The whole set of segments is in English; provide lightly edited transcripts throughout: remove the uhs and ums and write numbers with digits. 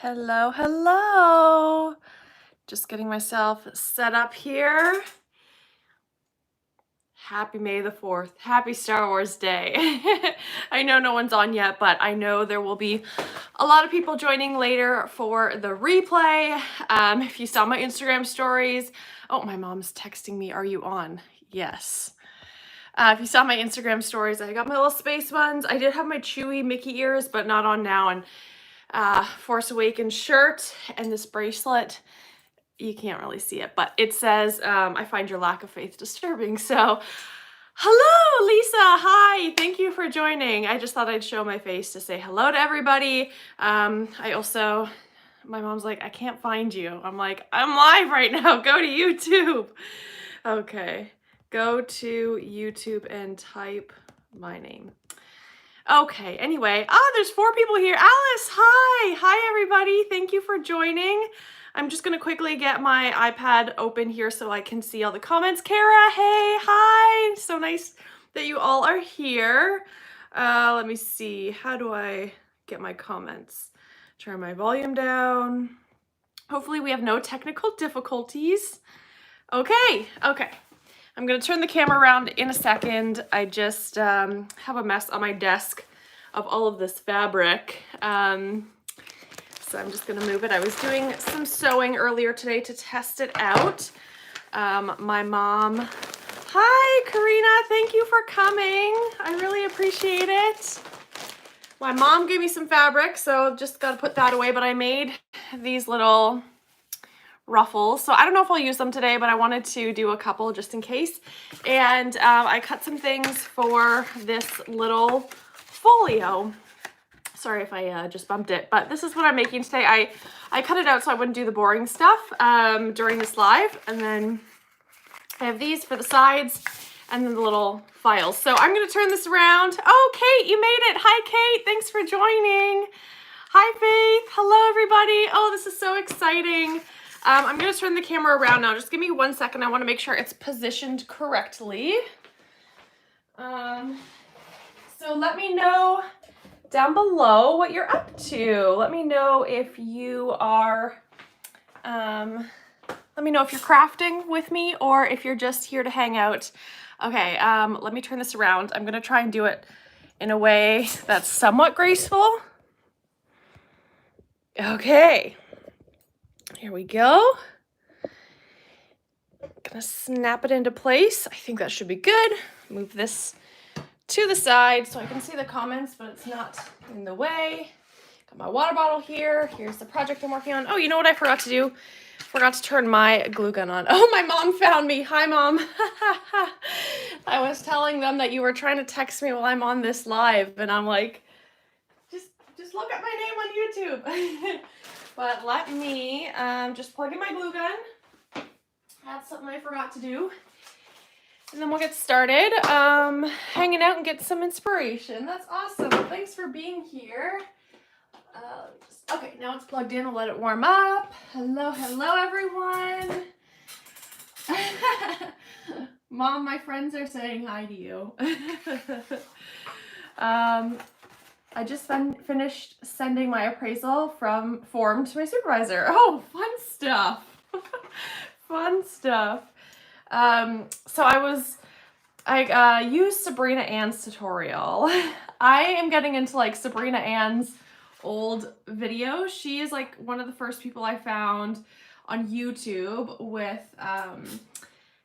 Hello, hello. Just getting myself set up here. Happy May the 4th. Happy Star Wars Day. I know no one's on yet, but I know there will be a lot of people joining later for the replay. If you saw my Instagram stories, oh, my mom's texting me, are you on? Yes. If you saw my Instagram stories, I got my little space ones. I did have my Chewy Mickey ears, but not on now. And Force Awakens shirt and this bracelet. You can't really see it, but it says, I find your lack of faith disturbing. So, hello, Lisa. Hi. Thank you for joining. I just thought I'd show my face to say hello to everybody. My mom's like, I can't find you. I'm like, I'm live right now. Go to YouTube. Okay. Go to YouTube and type my name. Okay, anyway, there's 4 people here. Alice, hi. Hi, everybody. Thank you for joining. I'm just going to quickly get my iPad open here so I can see all the comments. Kara, hey, hi. So nice that you all are here. Let me see. How do I get my comments? Turn my volume down. Hopefully we have no technical difficulties. Okay. I'm going to turn the camera around in a second. I just have a mess on my desk of all of this fabric. So I'm just going to move it. I was doing some sewing earlier today to test it out. My mom, hi Karina, thank you for coming. I really appreciate it. My mom gave me some fabric, so just got to put that away, but I made these little ruffles. So I don't know if I'll use them today, but I wanted to do a couple just in case. And I cut some things for this little folio. Sorry if I just bumped it, but this is what I'm making today. I cut it out so I wouldn't do the boring stuff during this live. And then I have these for the sides and then the little files. So I'm going to turn this around. Oh, Kate, you made it. Hi, Kate. Thanks for joining. Hi, Faith. Hello, everybody. Oh, this is so exciting. I'm going to turn the camera around now. Just give me 1 second. I want to make sure it's positioned correctly. So let me know down below what you're up to. Let me know if you are, let me know if you're crafting with me or if you're just here to hang out. Okay, let me turn this around. I'm going to try and do it in a way that's somewhat graceful. Okay. Here we go. Gonna snap it into place. I think that should be good. Move this to the side so I can see the comments, but it's not in the way. Got my water bottle here. Here's the project I'm working on. Oh, you know what I forgot to do? Forgot to turn my glue gun on. Oh, my mom found me. Hi, Mom. I was telling them that you were trying to text me while I'm on this live, and I'm like, just look at my name on YouTube. But let me just plug in my glue gun. That's something I forgot to do. And then we'll get started hanging out and get some inspiration. That's awesome. Thanks for being here. Okay, now it's plugged in. I'll let it warm up. Hello, everyone. Mom, my friends are saying hi to you. I just finished sending my appraisal form to my supervisor. Oh, fun stuff. Fun stuff. So I used Sabrina Ann's tutorial. I am getting into like Sabrina Ann's old videos. She is like one of the first people I found on YouTube with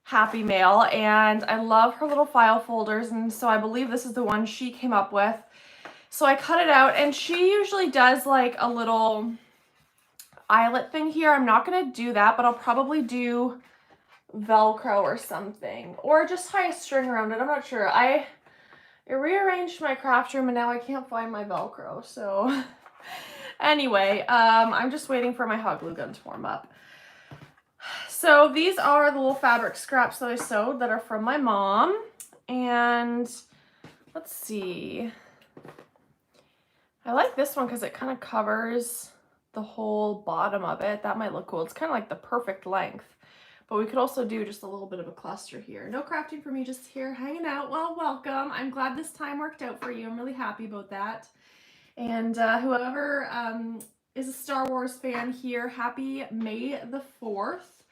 Happy Mail, and I love her little file folders, and so I believe this is the one she came up with. So I cut it out, and she usually does like a little eyelet thing here. I'm not going to do that, but I'll probably do Velcro or something, or just tie a string around it. I'm not sure. I rearranged my craft room and now I can't find my Velcro. So anyway, I'm just waiting for my hot glue gun to warm up. So these are the little fabric scraps that I sewed that are from my mom. And let's see. I like this one because it kind of covers the whole bottom of it. That might look cool. It's kind of like the perfect length. But we could also do just a little bit of a cluster here. No crafting for me, just here hanging out. Well, welcome. I'm glad this time worked out for you. I'm really happy about that. And whoever is a Star Wars fan here. Happy May the 4th.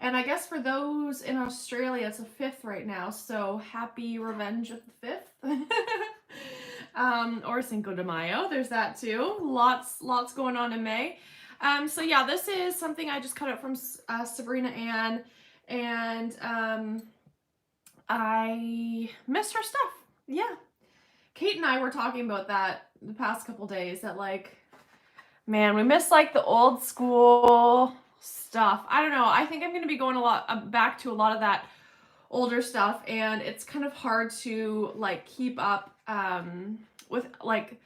And I guess for those in Australia, it's the 5th right now. So happy Revenge of the 5th. Or Cinco de Mayo. There's that too. Lots going on in May. So yeah, this is something I just cut out from Sabrina Ann. And I miss her stuff. Yeah. Kate and I were talking about that the past couple days, that like, man, we miss like the old school stuff. I don't know. I think I'm going to be going back to a lot of that older stuff, and it's kind of hard to like keep up with like,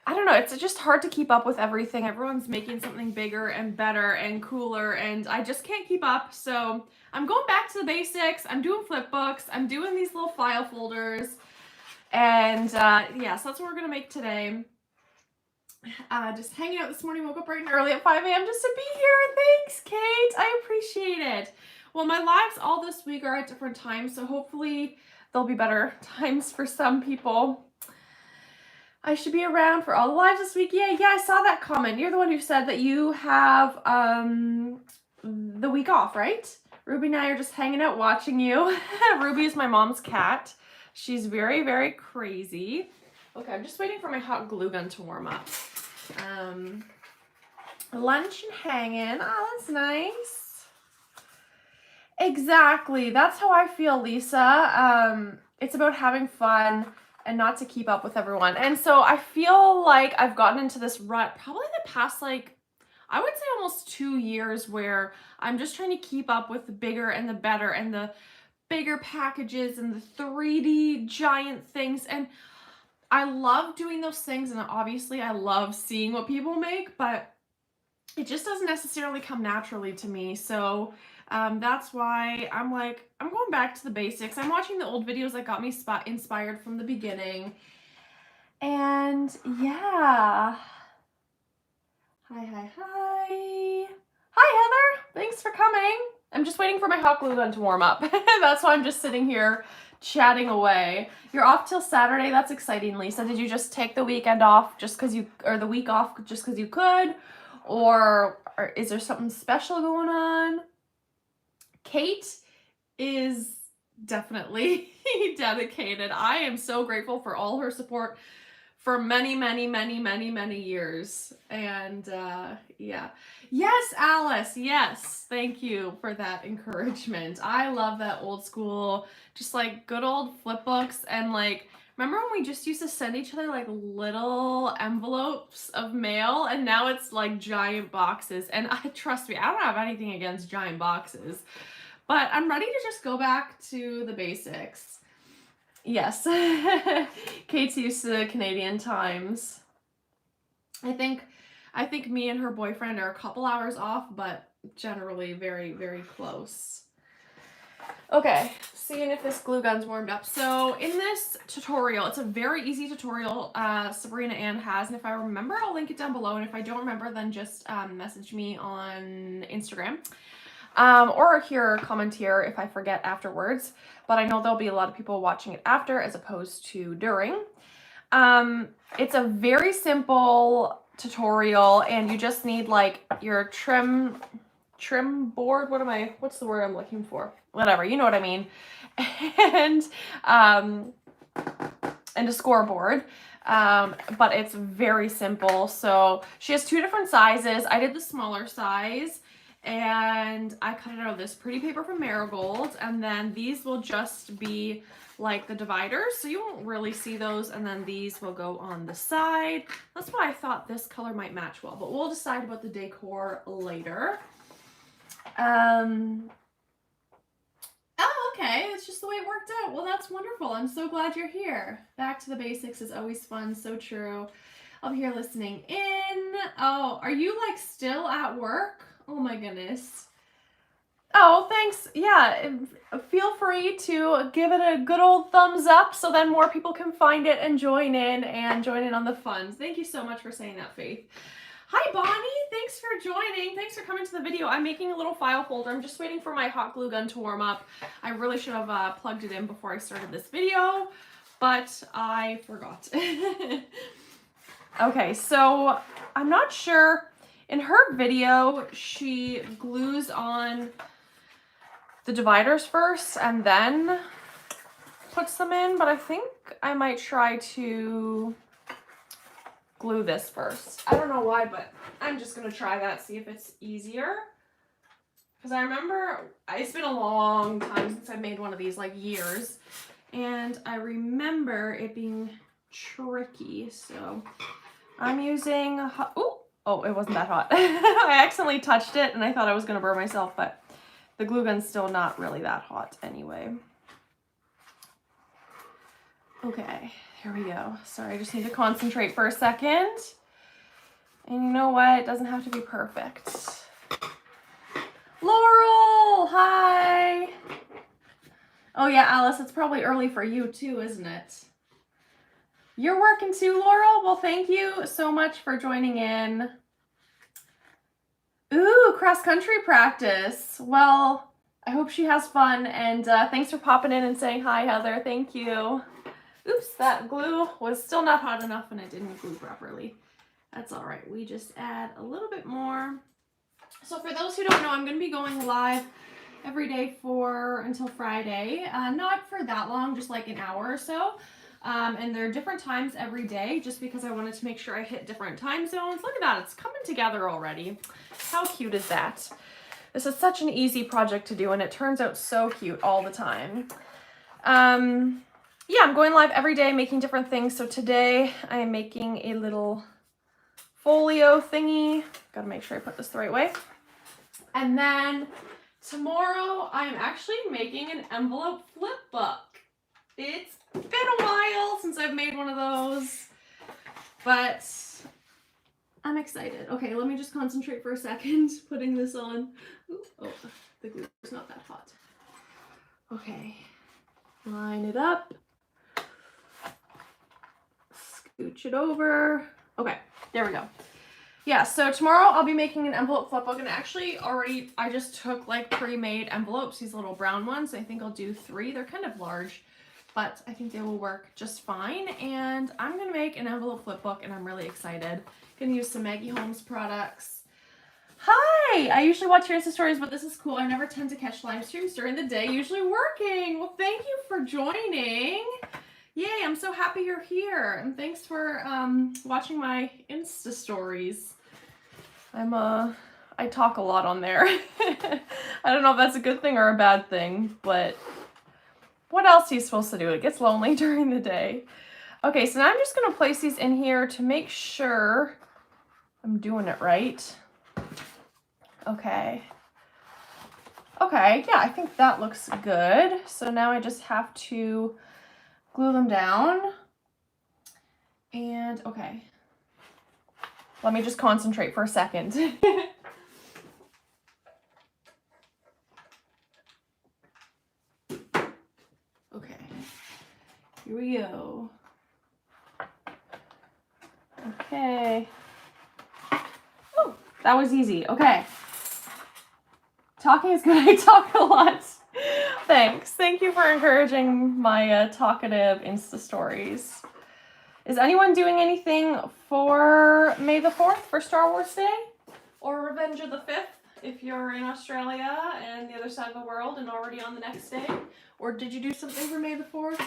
I don't know, it's just hard to keep up with everything. Everyone's making something bigger and better and cooler, and I just can't keep up. So I'm going back to the basics. I'm doing flip books. I'm doing these little file folders. And yeah, so that's what we're going to make today. Just hanging out this morning. Woke up bright and early at 5 a.m. just to be here. Thanks, Kate. I appreciate it. Well, my lives all this week are at different times, so hopefully there'll be better times for some people. I should be around for all the lives this week. Yeah, I saw that comment. You're the one who said that you have the week off, right? Ruby and I are just hanging out watching you. Ruby is my mom's cat. She's very, very crazy. Okay, I'm just waiting for my hot glue gun to warm up. Lunch and hanging. Oh, that's nice. Exactly. That's how I feel, Lisa. It's about having fun and not to keep up with everyone. And so I feel like I've gotten into this rut probably the past, like, I would say almost 2 years, where I'm just trying to keep up with the bigger and the better and the bigger packages and the 3D giant things. And I love doing those things, and obviously I love seeing what people make, but it just doesn't necessarily come naturally to me. So that's why I'm like, I'm going back to the basics. I'm watching the old videos that got me inspired from the beginning. And yeah. Hi. Hi, Heather. Thanks for coming. I'm just waiting for my hot glue gun to warm up. That's why I'm just sitting here chatting away. You're off till Saturday. That's exciting, Lisa. Did you just take the weekend off just because you, or the week off just because you could? Or is there something special going on? Kate is definitely dedicated. I am so grateful for all her support for many years. And yeah. Yes, Alice. Yes. Thank you for that encouragement. I love that old school, just like good old flip books. And like, remember when we just used to send each other like little envelopes of mail, and now it's like giant boxes. And trust me, I don't have anything against giant boxes, but I'm ready to just go back to the basics. Yes. Kate's used to the Canadian times. I think me and her boyfriend are a couple hours off, but generally very, very close. Okay, seeing if this glue gun's warmed up. So in this tutorial, it's a very easy tutorial Sabrina Ann has, and if I remember, I'll link it down below, and if I don't remember, then just message me on Instagram. Or comment here if I forget afterwards, but I know there'll be a lot of people watching it after as opposed to during. It's a very simple tutorial, and you just need like your trim board. What's the word I'm looking for? Whatever, you know what I mean. And a scoreboard. But it's very simple. So she has 2 different sizes. I did the smaller size, and I cut it out of this pretty paper from Marigold, and then these will just be like the dividers, so you won't really see those, and then these will go on the side. That's why I thought this color might match well, but we'll decide about the decor later. Oh, okay, it's just the way it worked out. Well, that's wonderful. I'm so glad you're here. Back to the basics is always fun, so true. I'll be here listening in. Oh, are you like still at work? Oh my goodness. Oh, thanks. Yeah, feel free to give it a good old thumbs up so then more people can find it and join in on the fun. Thank you so much for saying that, Faith. Hi, Bonnie. Thanks for joining. Thanks for coming to the video. I'm making a little file folder. I'm just waiting for my hot glue gun to warm up. I really should have plugged it in before I started this video, but I forgot. Okay, so I'm not sure In her video, she glues on the dividers first and then puts them in, but I think I might try to glue this first. I don't know why, but I'm just gonna try that, see if it's easier. Because I remember, it's been a long time since I've made one of these, like years, and I remember it being tricky, so I'm using, oh, it wasn't that hot. I accidentally touched it and I thought I was gonna burn myself, but the glue gun's still not really that hot anyway. Okay, here we go. Sorry, I just need to concentrate for a second. And you know what? It doesn't have to be perfect. Laurel, hi. Oh yeah, Alice, it's probably early for you too, isn't it? You're working too, Laurel? Well, thank you so much for joining in. Ooh, cross-country practice. Well, I hope she has fun, and thanks for popping in and saying hi, Heather. Thank you. Oops, that glue was still not hot enough and I didn't glue properly. That's all right. We just add a little bit more. So for those who don't know, I'm going to be going live every day until Friday. Not for that long, just like an hour or so. And there are different times every day just because I wanted to make sure I hit different time zones. Look at that. It's coming together already. How cute is that? This is such an easy project to do and it turns out so cute all the time. Yeah, I'm going live every day making different things. So today I am making a little folio thingy. Gotta make sure I put this the right way. And then tomorrow I'm actually making an envelope flip book. It's been a while since I've made one of those, but I'm excited. Okay, let me just concentrate for a second putting this on. Ooh, oh, the glue is not that hot. Okay, line it up. Scooch it over. Okay, there we go. Yeah, so tomorrow I'll be making an envelope flip book, and actually I just took like pre-made envelopes, these little brown ones. I think I'll do 3. They're kind of large, but I think they will work just fine. And I'm gonna make an envelope flip book and I'm really excited. Gonna use some Maggie Holmes products. Hi, I usually watch your Insta stories, but this is cool. I never tend to catch live streams during the day, usually working. Well, thank you for joining. Yay, I'm so happy you're here, and thanks for watching my Insta stories. I talk a lot on there. I don't know if that's a good thing or a bad thing, but what else are you supposed to do? It gets lonely during the day. Okay, so now I'm just gonna place these in here to make sure I'm doing it right. Okay. Okay, yeah, I think that looks good. So now I just have to glue them down. And okay. Let me just concentrate for a second. Okay. Here we go. Okay. Oh, that was easy. Okay. Talking is good. I talk a lot. Thanks. Thank you for encouraging my talkative Insta stories. Is anyone doing anything for May the 4th for Star Wars Day? Or Revenge of the 5th if you're in Australia and the other side of the world and already on the next day? Or did you do something for May the 4th?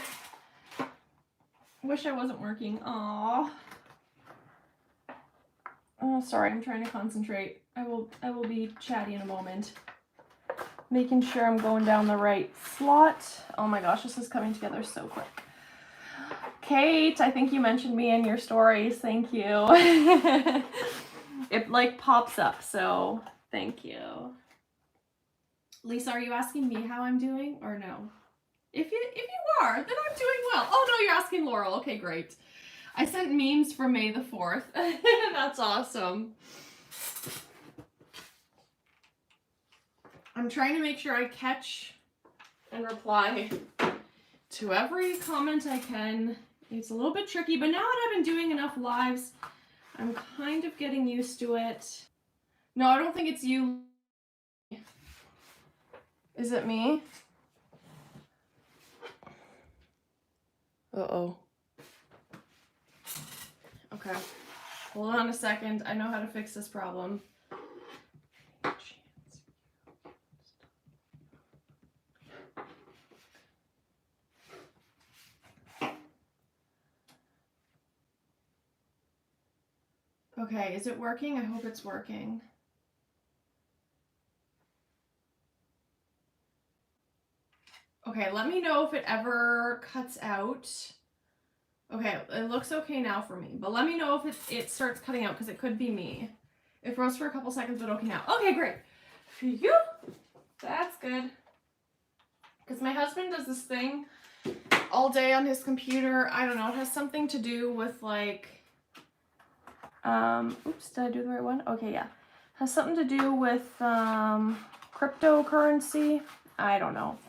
Wish I wasn't working. Aww. Oh, sorry, I'm trying to concentrate. I will be chatty in a moment. Making sure I'm going down the right slot. Oh my gosh, this is coming together so quick. Kate, I think you mentioned me in your stories. Thank you. It like pops up, so thank you. Lisa, are you asking me how I'm doing or no? If you are, then I'm doing well. Oh no, you're asking Laurel. Okay, great. I sent memes for May the 4th. That's awesome. I'm trying to make sure I catch and reply to every comment I can. It's a little bit tricky, but now that I've been doing enough lives, I'm kind of getting used to it. No, I don't think it's you. Is it me? Uh-oh. Okay. Hold on a second. I know how to fix this problem. Okay, is it working? I hope it's working. Okay, let me know if it ever cuts out. Okay, it looks okay now for me, but let me know if it starts cutting out, because it could be me. It froze for a couple seconds, but okay now. Okay, great. Phew. That's good. Because my husband does this thing all day on his computer. I don't know, it has something to do with like, oops, did I do the right one? Okay, yeah. It has something to do with cryptocurrency. I don't know.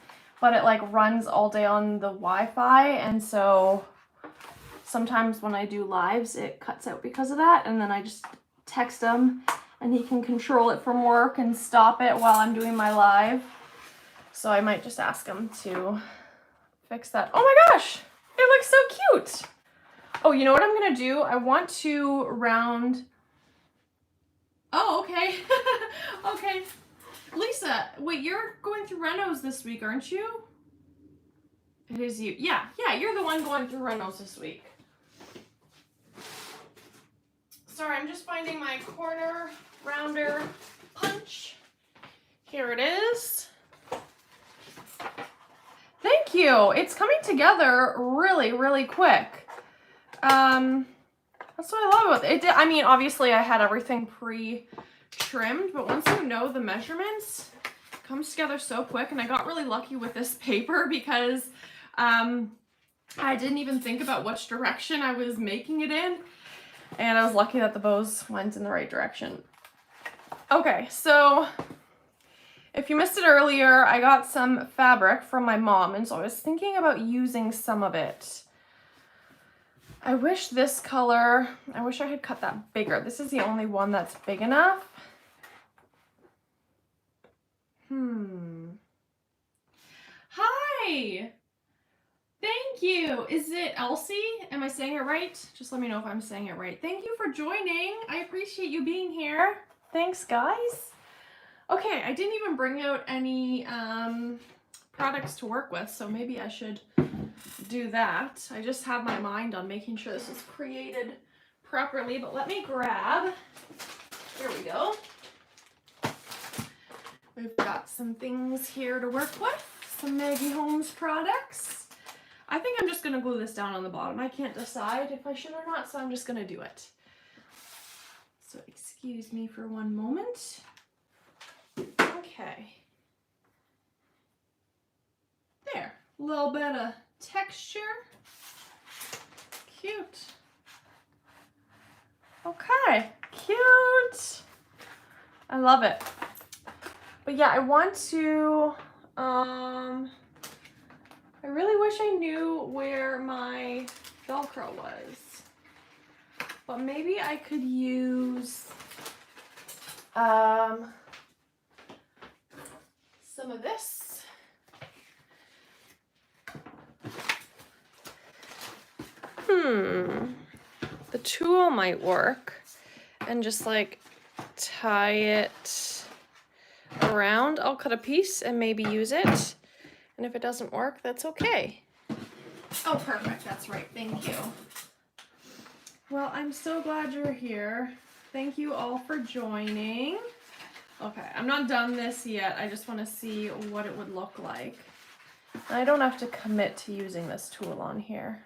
But it like runs all day on the Wi-Fi, and so sometimes when I do lives, it cuts out because of that, and then I just text him, and he can control it from work and stop it while I'm doing my live. So I might just ask him to fix that. Oh my gosh, it looks so cute. Oh, you know what I'm gonna do? I want to round. Oh, okay. Okay. Lisa, wait, you're going through renos this week, aren't you? It is you. Yeah, you're the one going through renos this week. Sorry, I'm just finding my corner rounder punch. Here it is. Thank you. It's coming together really, really quick. That's what I love about it. I mean, obviously I had everything pre-trimmed, but once you know the measurements, it comes together so quick. And I got really lucky with this paper because I didn't even think about which direction I was making it in. And I was lucky that the bows went in the right direction. Okay, so if you missed it earlier, I got some fabric from my mom, and so I was thinking about using some of it. I wish this color, I wish I had cut that bigger. This is the only one that's big enough. Hi! Thank you. Is it Elsie? Am I saying it right? Just let me know if I'm saying it right. Thank you for joining. I appreciate you being here. Thanks, guys. Okay, I didn't even bring out any products to work with, so maybe I should do that. I just have my mind on making sure this is created properly, but let me grab, here we go. We've got some things here to work with, some Maggie Holmes products. I think I'm just gonna glue this down on the bottom. I can't decide if I should or not, so I'm just gonna do it. So excuse me for one moment. Okay. There, a little bit of texture. Cute. Okay, cute. I love it. But yeah, I want to, I really wish I knew where my Velcro was. But maybe I could use some of this. The tool might work, and just like tie it around. I'll cut a piece and maybe use it. And if it doesn't work, that's okay. Oh, perfect. That's right. Thank you. Well, I'm so glad you're here. Thank you all for joining. Okay, I'm not done this yet. I just want to see what it would look like. I don't have to commit to using this tool on here.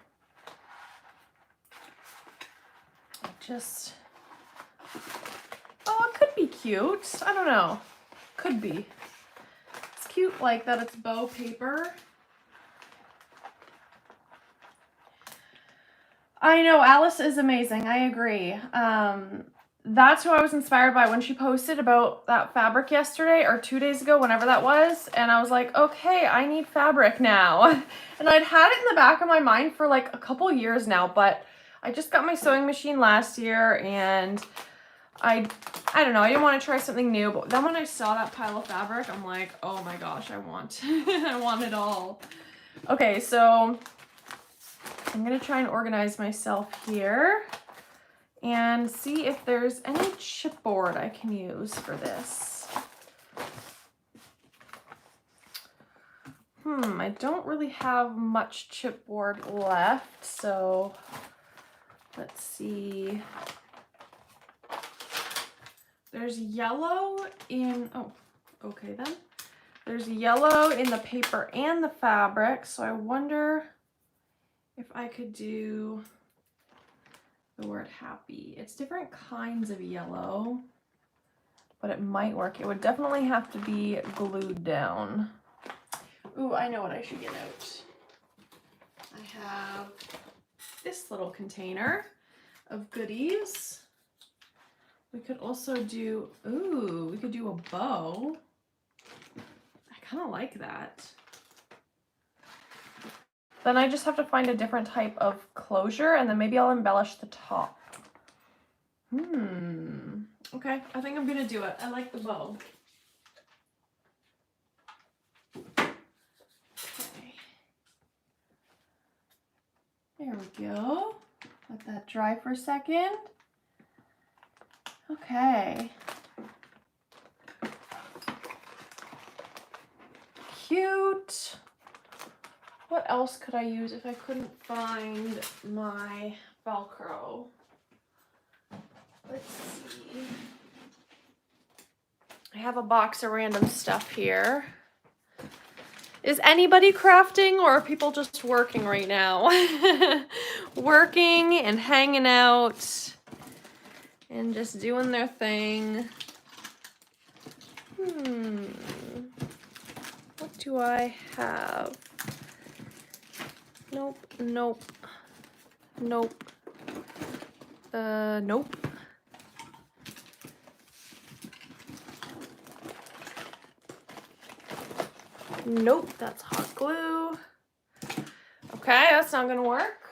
Oh, it could be cute. I don't know. Could be. It's cute like that it's bow paper. I know, Alice is amazing. I agree. That's who I was inspired by when she posted about that fabric yesterday or 2 days ago, whenever that was. And I was like, okay, I need fabric now. And I'd had it in the back of my mind for like a couple years now, but I just got my sewing machine last year, and I don't know, I didn't want to try something new, but then when I saw that pile of fabric, I'm like, oh my gosh, I want it all. Okay, so I'm gonna try and organize myself here. and see if there's any chipboard I can use for this. I don't really have much chipboard left, so let's see. There's yellow in, oh, okay then. There's yellow in the paper and the fabric, so I wonder if I could do the word happy. It's different kinds of yellow, but it might work. It would definitely have to be glued down. Ooh, I know what I should get out. I have this little container of goodies. We could also do, ooh, we could do a bow. I kind of like that. Then I just have to find a different type of closure, and then maybe I'll embellish the top. Okay, I think I'm gonna do it. I like the bow. Okay. There we go. Let that dry for a second. Okay. Cute. What else could I use if I couldn't find my Velcro? Let's see. I have a box of random stuff here. Is anybody crafting, or are people just working right now? Working and hanging out and just doing their thing. What do I have? Nope, nope, nope, nope. Nope, that's hot glue. Okay, that's not gonna work.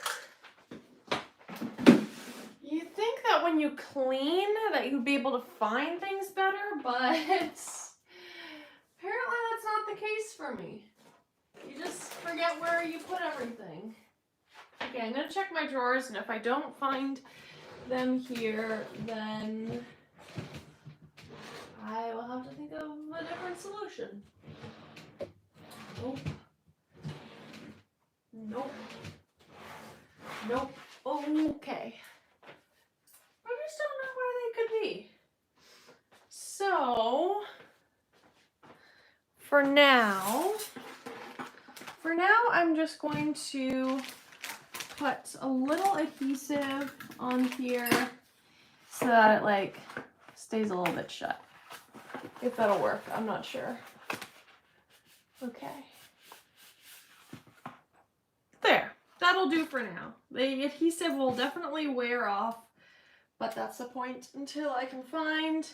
You'd think that when you clean that you'd be able to find things better, but apparently that's not the case for me. You just forget where you put everything. Okay, I'm gonna check my drawers, and if I don't find them here, then I will have to think of a different solution. Nope. Nope. Nope. Okay. I just don't know where they could be. So, for now, I'm just going to put a little adhesive on here so that it like stays a little bit shut. If that'll work, I'm not sure. Okay. There, that'll do for now. The adhesive will definitely wear off, but that's the point until I can find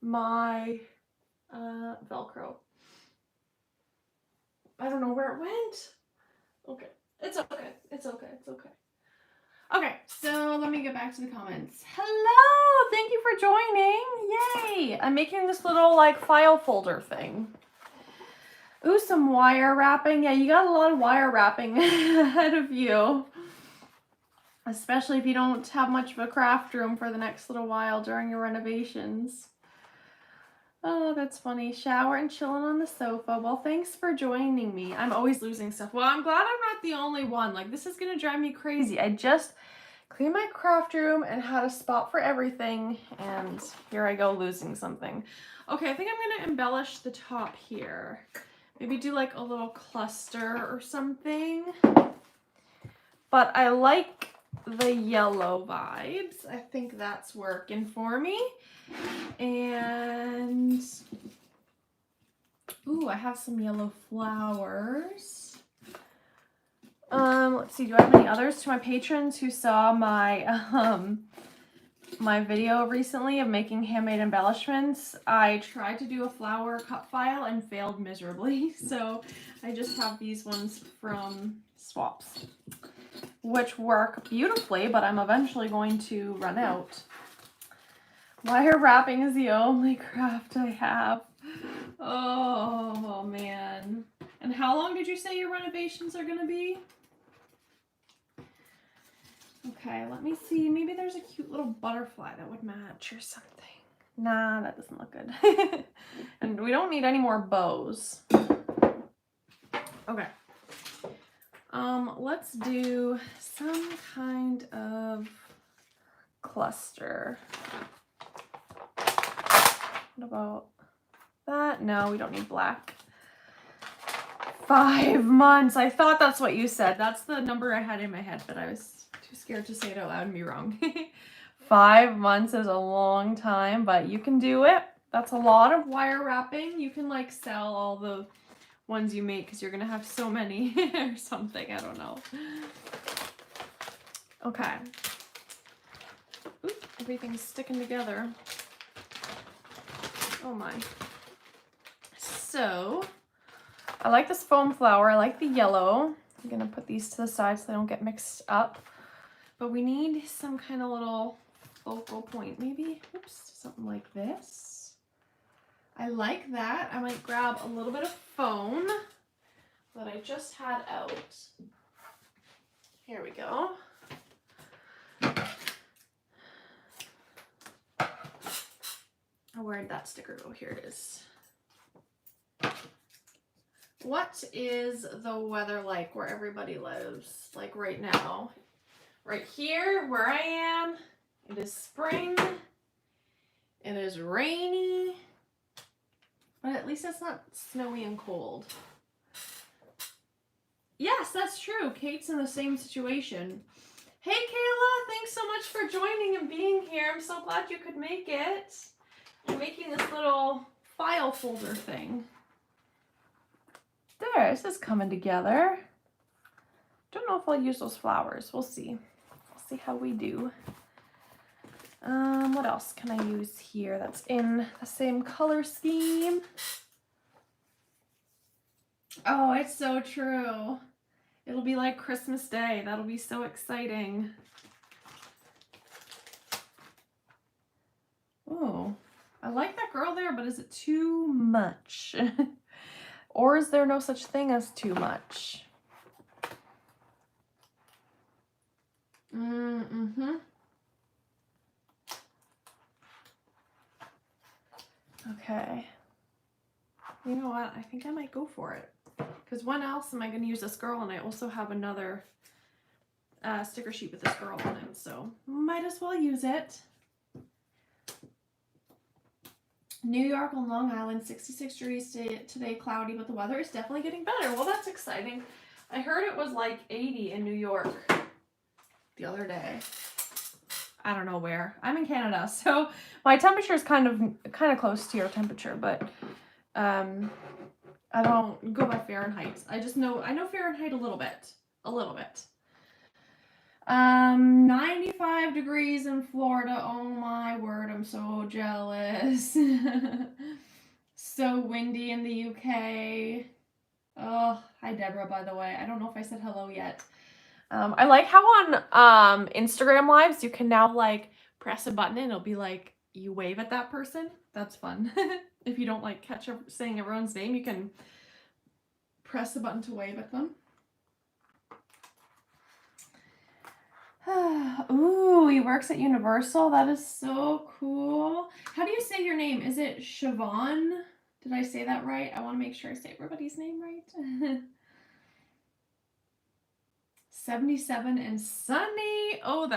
my Velcro. I don't know where it went. Okay, it's okay, it's okay, it's okay. Okay, so let me get back to the comments. Hello, thank you for joining. Yay, I'm making this little like file folder thing. Ooh, some wire wrapping. Yeah, you got a lot of wire wrapping ahead of you. Especially if you don't have much of a craft room for the next little while during your renovations. Oh, that's funny. Shower and chilling on the sofa. Well, thanks for joining me. I'm always losing stuff. Well, I'm glad I'm not the only one. Like, this is going to drive me crazy. I just cleaned my craft room and had a spot for everything. And here I go losing something. Okay, I think I'm going to embellish the top here. Maybe do like a little cluster or something. But I like the yellow vibes. I think that's working for me. And ooh, I have some yellow flowers. Let's see, do I have any others? To my patrons who saw my my video recently of making handmade embellishments, I tried to do a flower cut file and failed miserably. So I just have these ones from swaps, which work beautifully, but I'm eventually going to run out. Wire wrapping is the only craft I have. Oh man. And how long did you say your renovations are gonna be? Okay, let me see. Maybe there's a cute little butterfly that would match or something. Nah, that doesn't look good. And we don't need any more bows. Okay. Let's do some kind of cluster. What about that? No, we don't need black. 5 months. I thought that's what you said. That's the number I had in my head, but I was too scared to say it out loud and be wrong. 5 months is a long time, but you can do it. That's a lot of wire wrapping. You can like sell all the ones you make because you're gonna have so many or something. I don't know. Okay. Oop, everything's sticking together. Oh my. So I like this foam flower. I like the yellow. I'm gonna put these to the side so they don't get mixed up. But we need some kind of little focal point. Maybe, oops, something like this. I like that. I might grab a little bit of foam that I just had out. Here we go. Oh, where did that sticker go? Here it is. What is the weather like where everybody lives? Like right now? Right here where I am, it is spring. It is rainy. But at least it's not snowy and cold. Yes, that's true. Kate's in the same situation. Hey, Kayla, thanks so much for joining and being here. I'm so glad you could make it. I'm making this little file folder thing. There, this is coming together. Don't know if I'll use those flowers. We'll see. We'll see how we do. What else can I use here that's in the same color scheme? Oh, it's so true. It'll be like Christmas Day. That'll be so exciting. Oh, I like that girl there, but is it too much? Or is there no such thing as too much? Mm-hmm. Okay. You know what? I think I might go for it. Because when else am I going to use this girl? And I also have another sticker sheet with this girl on it. So might as well use it. New York and Long Island, 66 degrees today, cloudy, but the weather is definitely getting better. Well, that's exciting. I heard it was like 80 in New York the other day. I don't know where. I'm in Canada, so my temperature is kind of close to your temperature, but I don't go by Fahrenheit. I know Fahrenheit a little bit. 95 degrees in Florida. Oh my word, I'm so jealous. So windy in the UK. Oh, hi Deborah, by the way. I don't know if I said hello yet. I like how on Instagram lives you can now like press a button and it'll be like you wave at that person. That's fun. If you don't like catch saying everyone's name, you can press the button to wave at them. Ooh, he works at Universal. That is so cool. How do you say your name? Is it Siobhan? Did I say that right? I want to make sure I say everybody's name right. 77 and sunny. Oh,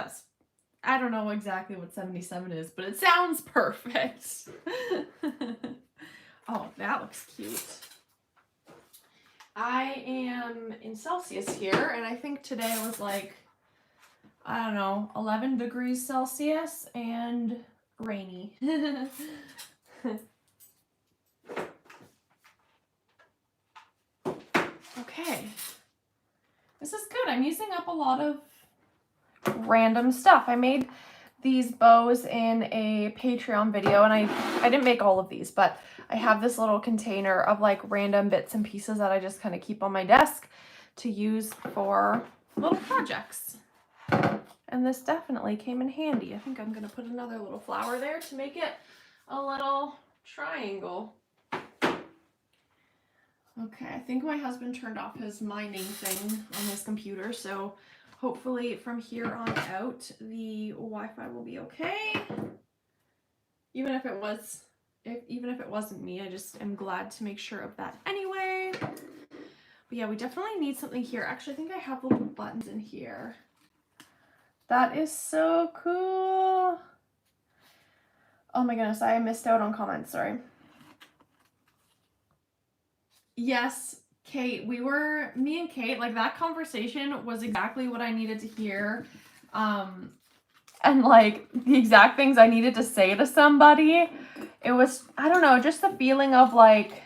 I don't know exactly what 77 is, but it sounds perfect. Oh, that looks cute. I am in Celsius here, and I think today was like, I don't know, 11 degrees Celsius and rainy. Okay. This is good. I'm using up a lot of random stuff. I made these bows in a Patreon video, and I didn't make all of these, but I have this little container of like random bits and pieces that I just kind of keep on my desk to use for little projects. And this definitely came in handy. I think I'm going to put another little flower there to make it a little triangle. Okay, I think my husband turned off his mining thing on his computer, so Hopefully from here on out, the Wi-Fi will be okay. Even if it wasn't me, I just am glad to make sure of that anyway. But yeah, we definitely need something here. Actually, I think I have little buttons in here. That is so cool. Oh my goodness, I missed out on comments, sorry. Yes, Kate, me and Kate, like that conversation was exactly what I needed to hear. And like the exact things I needed to say to somebody. It was, I don't know, just the feeling of like,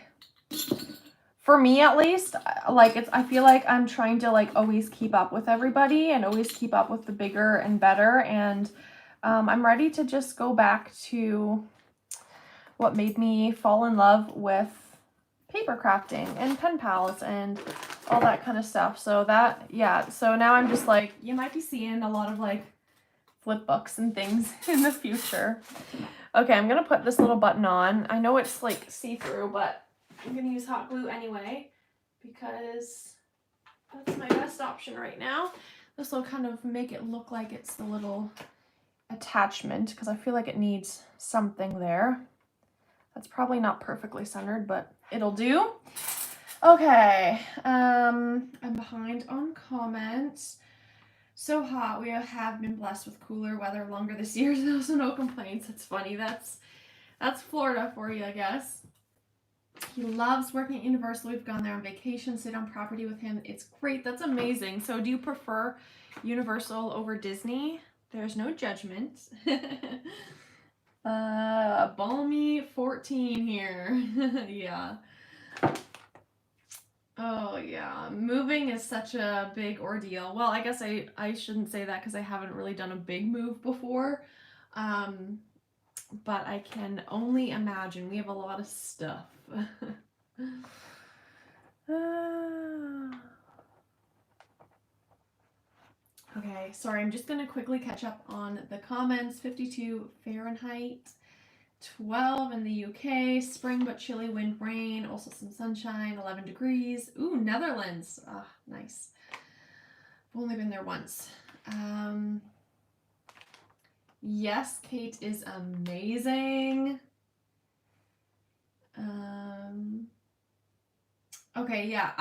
for me at least, like I feel like I'm trying to like always keep up with everybody and always keep up with the bigger and better. And I'm ready to just go back to what made me fall in love with paper crafting and pen pals and all that kind of stuff. So that, yeah, so now I'm just like, you might be seeing a lot of like flip books and things in the future. Okay, I'm gonna put this little button on. I know it's like see-through, but I'm gonna use hot glue anyway because that's my best option right now. This will kind of make it look like it's the little attachment because I feel like it needs something there. That's probably not perfectly centered, but it'll do. Okay, I'm behind on comments. So hot. We have been blessed with cooler weather longer this year, so no complaints. It's funny. That's Florida for you, I guess. He loves working at Universal. We've gone there on vacation, sit on property with him. It's great. That's amazing. So do you prefer Universal over Disney? There's no judgment. Balmy 14 here. Yeah. Oh yeah, moving is such a big ordeal. Well, I guess I shouldn't say that because I haven't really done a big move before. But I can only imagine. We have a lot of stuff. Okay, sorry, I'm just gonna quickly catch up on the comments. 52 Fahrenheit. 12 in the UK, spring but chilly, wind, rain, also some sunshine, 11 degrees. Ooh, Netherlands. Ah, nice. I've only been there once. Yes, Kate is amazing. Okay, yeah,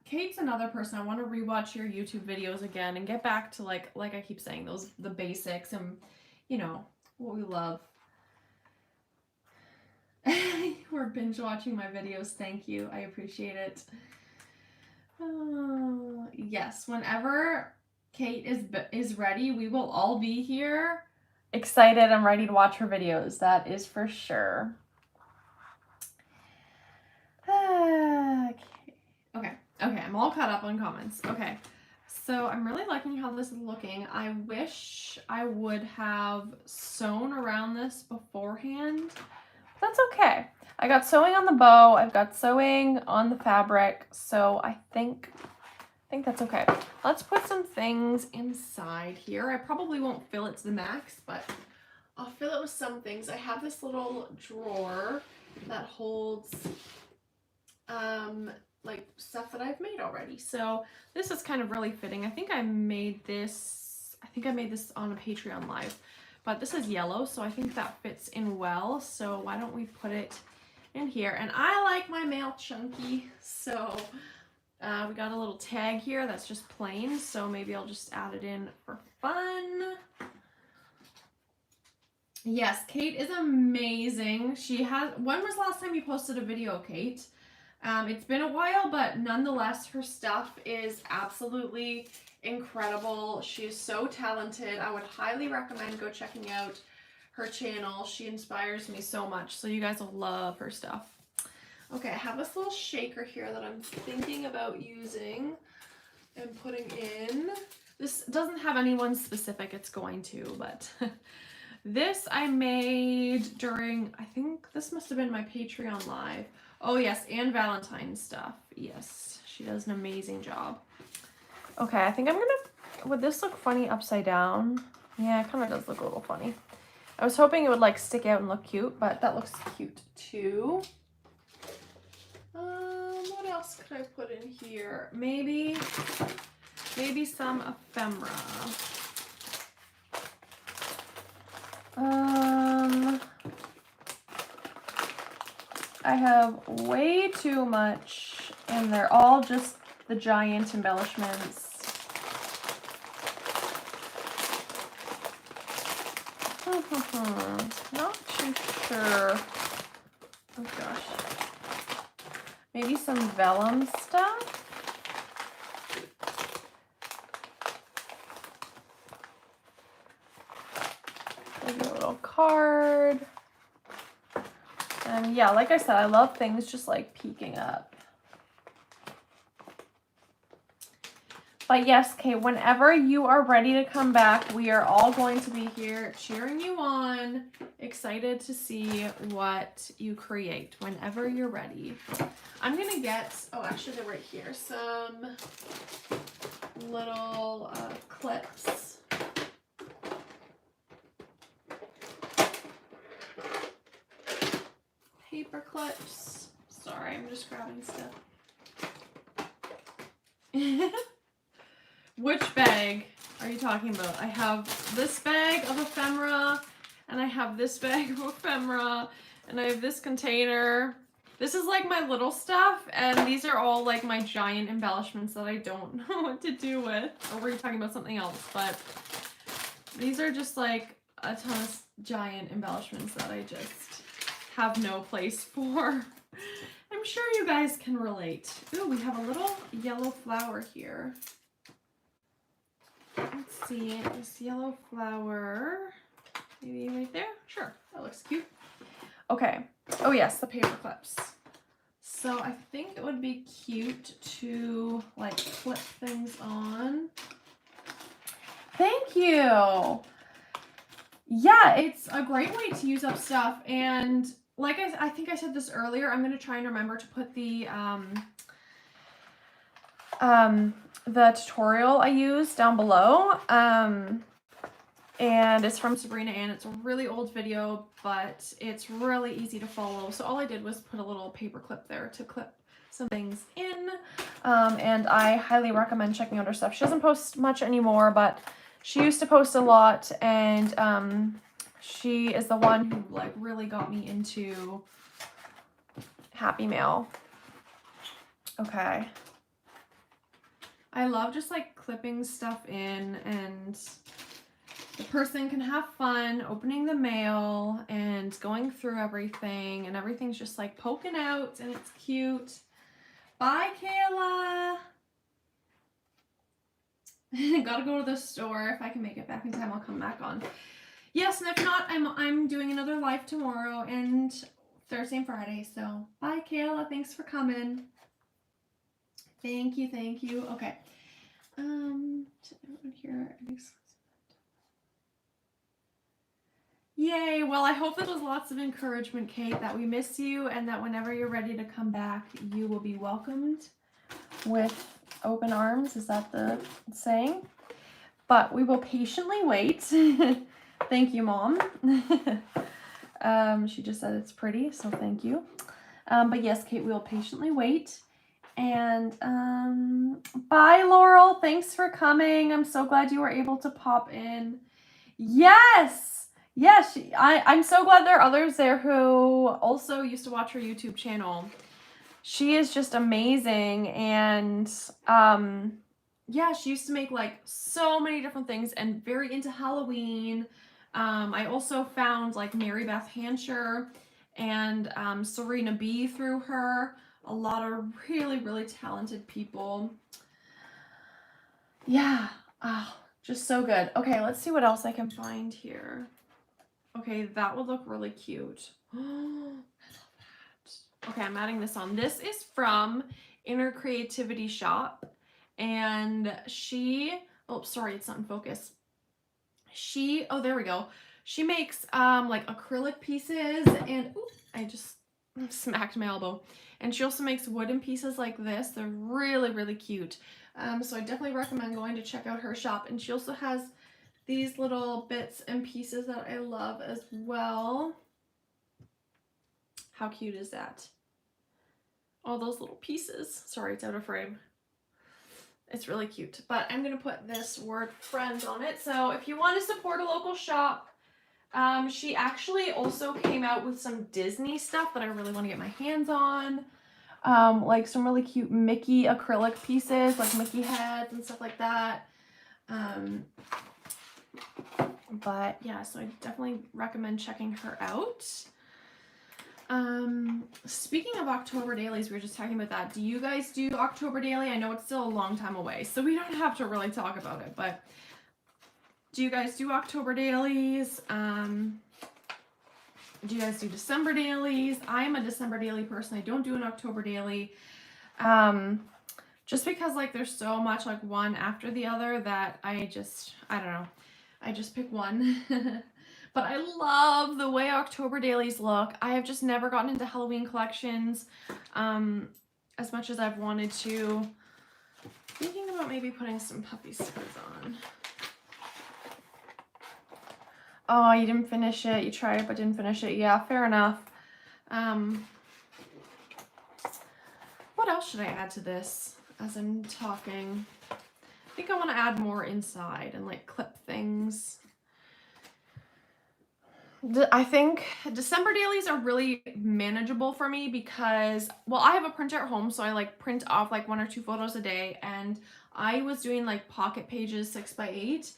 Kate's another person. I want to rewatch your YouTube videos again and get back to like I keep saying, the basics and, you know, what we love. We're binge watching my videos. Thank you. I appreciate it. Yes, whenever Kate is ready, we will all be here. Excited. I'm ready to watch her videos. That is for sure. Okay. I'm all caught up on comments. Okay. So I'm really liking how this is looking. I wish I would have sewn around this beforehand. That's okay. I got sewing on the bow. I've got sewing on the fabric. So I think that's okay. Let's put some things inside here. I probably won't fill it to the max, but I'll fill it with some things. I have this little drawer that holds like stuff that I've made already. So this is kind of really fitting. I think I made this on a Patreon live. But this is yellow, so I think that fits in well. So why don't we put it in here? And I like my mail chunky, so we got a little tag here that's just plain. So maybe I'll just add it in for fun. Yes, Kate is amazing. When was the last time you posted a video, Kate? It's been a while, but nonetheless, her stuff is absolutely incredible. She is so talented. I would highly recommend go checking out her channel. She inspires me so much, so you guys will love her stuff. Okay, I have this little shaker here that I'm thinking about using and putting in. This doesn't have anyone specific it's going to, but this I made during, I think this must have been my Patreon live. Oh yes, and Valentine's stuff. Yes, she does an amazing job. Okay, I think would this look funny upside down? Yeah, it kind of does look a little funny. I was hoping it would like stick out and look cute, but that looks cute too. What else could I put in here? Maybe Maybe some ephemera. I have way too much, and they're all just the giant embellishments. Not too sure. Oh gosh. Maybe some vellum stuff? Maybe a little card. And yeah, like I said, I love things just like peeking up. But yes, Kate, whenever you are ready to come back, we are all going to be here cheering you on, excited to see what you create whenever you're ready. I'm going to get, oh, actually they're right here, some little clips. Paper clips. Sorry, I'm just grabbing stuff. Which bag are you talking about? I have this bag of ephemera, and I have this bag of ephemera, and I have this container. This is like my little stuff, and these are all like my giant embellishments that I don't know what to do with. Or were you talking about something else? But these are just like a ton of giant embellishments that I just have no place for. I'm sure you guys can relate. Ooh, we have a little yellow flower here. Let's see, this yellow flower, maybe right there? Sure, that looks cute. Okay, oh yes, the paper clips. So I think it would be cute to like clip things on. Thank you. Yeah, it's a great way to use up stuff, and like I think I said this earlier, I'm going to try and remember to put the tutorial I use down below, and it's from Sabrina Ann. It's a really old video, but it's really easy to follow. So all I did was put a little paper clip there to clip some things in, and I highly recommend checking out her stuff. She doesn't post much anymore, but she used to post a lot, and she is the one who like really got me into Happy Mail. Okay. I love just like clipping stuff in, and the person can have fun opening the mail and going through everything, and everything's just like poking out and it's cute. Bye, Kayla. Gotta go to the store. If I can make it back in time, I'll come back on. Yes, and if not, I'm doing another live tomorrow and Thursday and Friday. So bye, Kayla. Thanks for coming. Thank you, thank you. Okay. Here. Yay. Well, I hope that was lots of encouragement, Kate, that we miss you, and that whenever you're ready to come back, you will be welcomed with open arms. Is that the saying? But we will patiently wait. Thank you, Mom. She just said it's pretty, so thank you. But yes, Kate, we'll patiently wait. And bye, Laurel. Thanks for coming. I'm so glad you were able to pop in. Yes. Yes. I'm so glad there are others there who also used to watch her YouTube channel. She is just amazing. And yeah, she used to make like so many different things and very into Halloween. I also found like Mary Beth Hancher and Serena B through her. A lot of really, really talented people. Yeah, just so good. Okay, let's see what else I can find here. Okay, that would look really cute. I love that. Okay, I'm adding this on. This is from Inner Creativity Shop, and she, oh, sorry, it's not in focus. Oh, there we go. She makes like acrylic pieces, and ooh, I just smacked my elbow. And she also makes wooden pieces like this. They're really, really cute. So I definitely recommend going to check out her shop. And she also has these little bits and pieces that I love as well. How cute is that? All those little pieces. Sorry, it's out of frame. It's really cute. But I'm going to put this word friend on it. So if you want to support a local shop, she actually also came out with some Disney stuff that I really want to get my hands on. Like some really cute Mickey acrylic pieces, like Mickey heads and stuff like that. But yeah, so I definitely recommend checking her out. Speaking of October dailies, we were just talking about that. Do you guys do October daily? I know it's still a long time away, so we don't have to really talk about it, but do you guys do October dailies? Do you guys do December dailies? I'm a December daily person. I don't do an October daily. Just because like there's so much like one after the other that I don't know. I just pick one. But I love the way October dailies look. I have just never gotten into Halloween collections as much as I've wanted to. Thinking about maybe putting some puppy stickers on. Oh, you didn't finish it. You tried it but didn't finish it. Yeah, fair enough. What else should I add to this as I'm talking? I think I want to add more inside and like clip things. I think December dailies are really manageable for me because, well, I have a printer at home, so I like print off like 1 or 2 photos a day, and I was doing like pocket pages 6x8.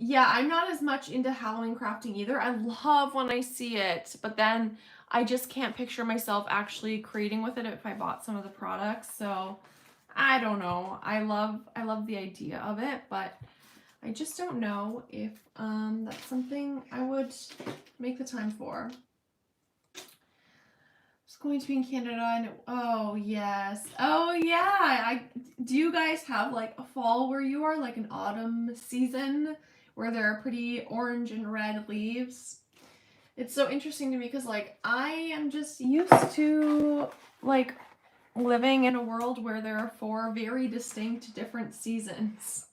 Yeah, I'm not as much into Halloween crafting either. I love when I see it, but then I just can't picture myself actually creating with it if I bought some of the products. So I don't know. I love the idea of it, but I just don't know if that's something I would make the time for. It's going to be in Canada, and oh yes, oh yeah. Do you guys have like a fall where you are, like an autumn season where there are pretty orange and red leaves? It's so interesting to me because like I am just used to like living in a world where there are 4 very distinct different seasons.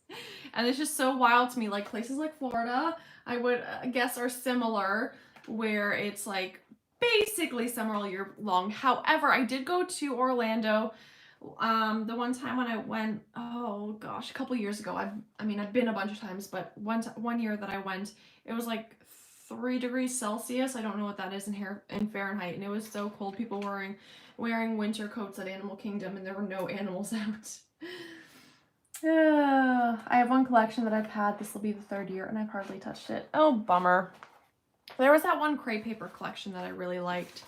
And it's just so wild to me. Like places like Florida, I would guess are similar, where it's like basically summer all year long. However, I did go to Orlando the one time when I went, oh gosh, a couple years ago. I've been a bunch of times, but one year that I went, it was like 3 degrees Celsius. I don't know what that is in Fahrenheit, and it was so cold. People wearing winter coats at Animal Kingdom, and there were no animals out. I have one collection that I've had. This will be the 3rd year, and I've hardly touched it. Oh, bummer. There was that one crepe paper collection that I really liked.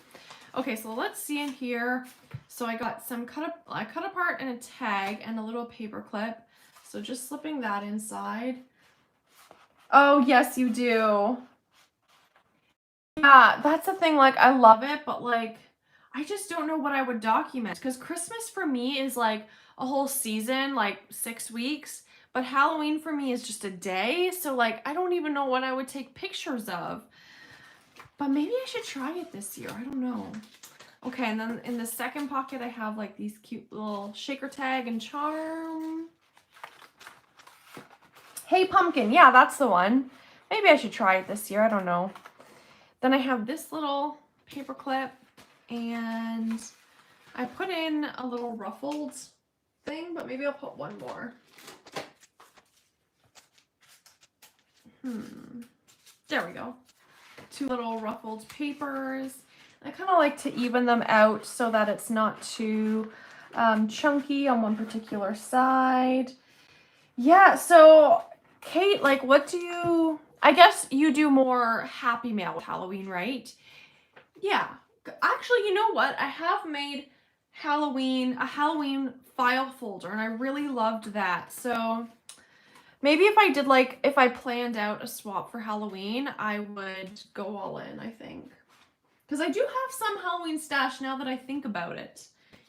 Okay, so let's see in here. So I got some cut apart and a tag and a little paper clip. So just slipping that inside. Oh, yes, you do. Yeah, that's the thing. Like, I love it, but like, I just don't know what I would document, because Christmas for me is like a whole season, like 6 weeks, but Halloween for me is just a day. So like, I don't even know what I would take pictures of, but maybe I should try it this year. I don't know. Okay, and then in the second pocket, I have like these cute little shaker tag and charm. Hey Pumpkin, yeah, that's the one. Maybe I should try it this year. I don't know. Then I have this little paper clip, and I put in a little ruffled thing, but maybe I'll put one more. There we go. 2 little ruffled papers. I kind of like to even them out so that it's not too chunky on one particular side. Yeah, so Kate, like, what do you... I guess you do more Happy Mail with Halloween, right? Yeah. Actually, you know what? I have made a Halloween file folder, and I really loved that. So maybe if I planned out a swap for Halloween, I would go all in, I think. Because I do have some Halloween stash now that I think about it.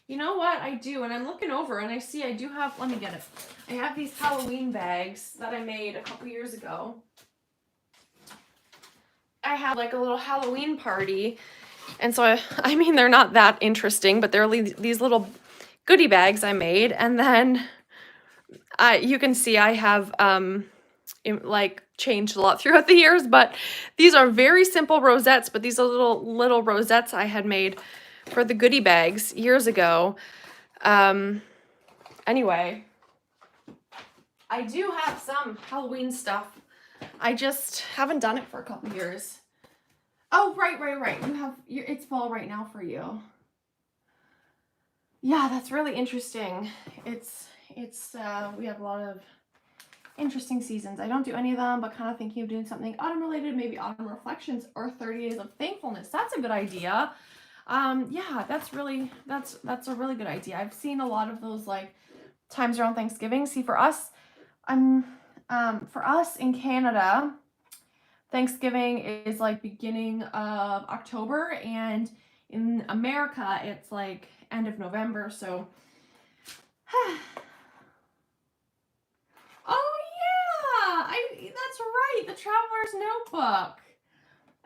You know what? I do, and I'm looking over and I see I do have, let me get it. I have these Halloween bags that I made a couple years ago. I had like a little Halloween party, and so I mean, they're not that interesting, but they're these little goodie bags I made, and then you can see I have like changed a lot throughout the years, but these are very simple rosettes, but these are little rosettes I had made for the goodie bags years ago. And Anyway, I do have some Halloween stuff. I just haven't done it for a couple years. Oh, right. It's fall right now for you. Yeah, that's really interesting. It's we have a lot of interesting seasons. I don't do any of them, but kind of thinking of doing something autumn related, maybe autumn reflections or 30 days of thankfulness. That's a good idea. Yeah, that's a really good idea. I've seen a lot of those like times around Thanksgiving. See, for us in Canada, Thanksgiving is like beginning of October, and in America it's like end of November. So oh yeah, that's right, the Traveler's Notebook.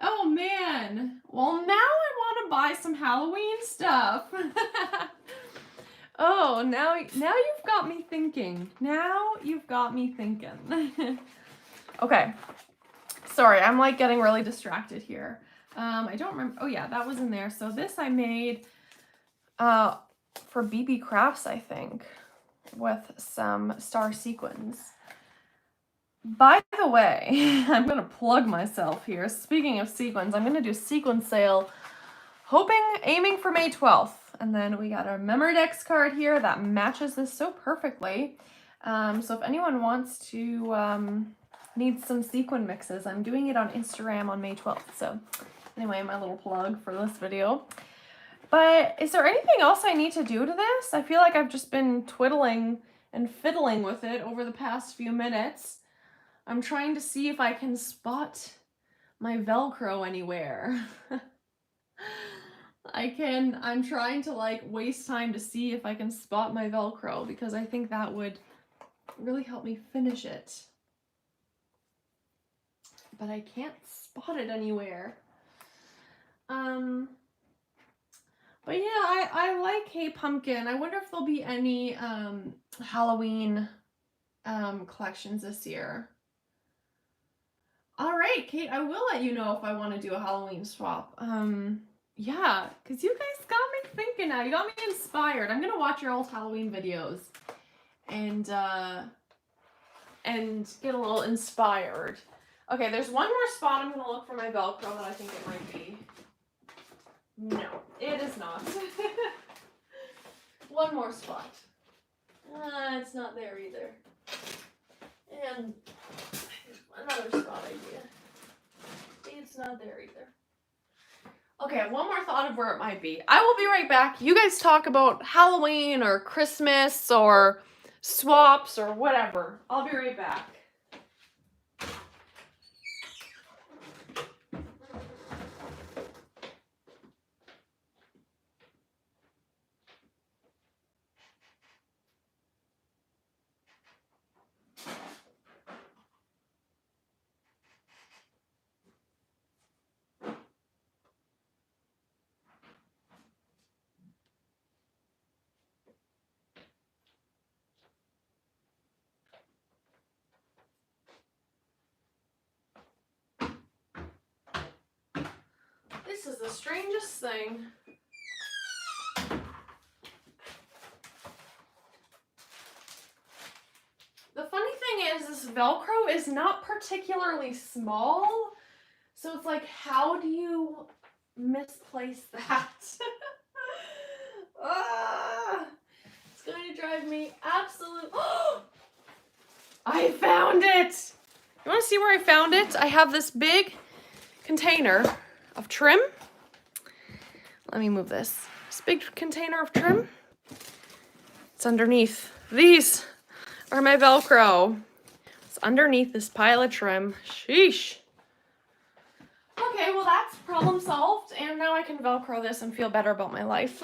Oh man, well now I want to buy some Halloween stuff. Oh, now you've got me thinking. Okay, sorry, I'm like getting really distracted here. I don't remember. Oh yeah, that was in there. So this I made for BB Crafts, I think, with some star sequins. By the way, I'm going to plug myself here. Speaking of sequins, I'm going to do a sequin sale, aiming for May 12th. And then we got our Memorex card here that matches this so perfectly. So if anyone wants to need some sequin mixes, I'm doing it on Instagram on May 12th. So anyway, my little plug for this video. But is there anything else I need to do to this? I feel like I've just been twiddling and fiddling with it over the past few minutes. I'm trying to see if I can spot my Velcro anywhere. I'm trying to like waste time to see if I can spot my Velcro, because I think that would really help me finish it. But I can't spot it anywhere. But yeah, I like Hey Pumpkin. I wonder if there'll be any Halloween collections this year. All right, Kate, I will let you know if I want to do a Halloween swap. Yeah, because you guys got me thinking now. You got me inspired. I'm going to watch your old Halloween videos and get a little inspired. Okay, there's one more spot I'm going to look for my Velcro that I think it might be. No, it is not. One more spot. It's not there either. And another spot idea. It's not there either. Okay, one more thought of where it might be. I will be right back. You guys talk about Halloween or Christmas or swaps or whatever. I'll be right back. This is the strangest thing. The funny thing is, this Velcro is not particularly small, so it's like, how do you misplace that? It's going to drive me absolute. I found it! You want to see where I found it? I have this big container of trim. Let me move this. This big container of trim. It's underneath. These are my Velcro. It's underneath this pile of trim. Sheesh. Okay, well that's problem solved, and now I can Velcro this and feel better about my life.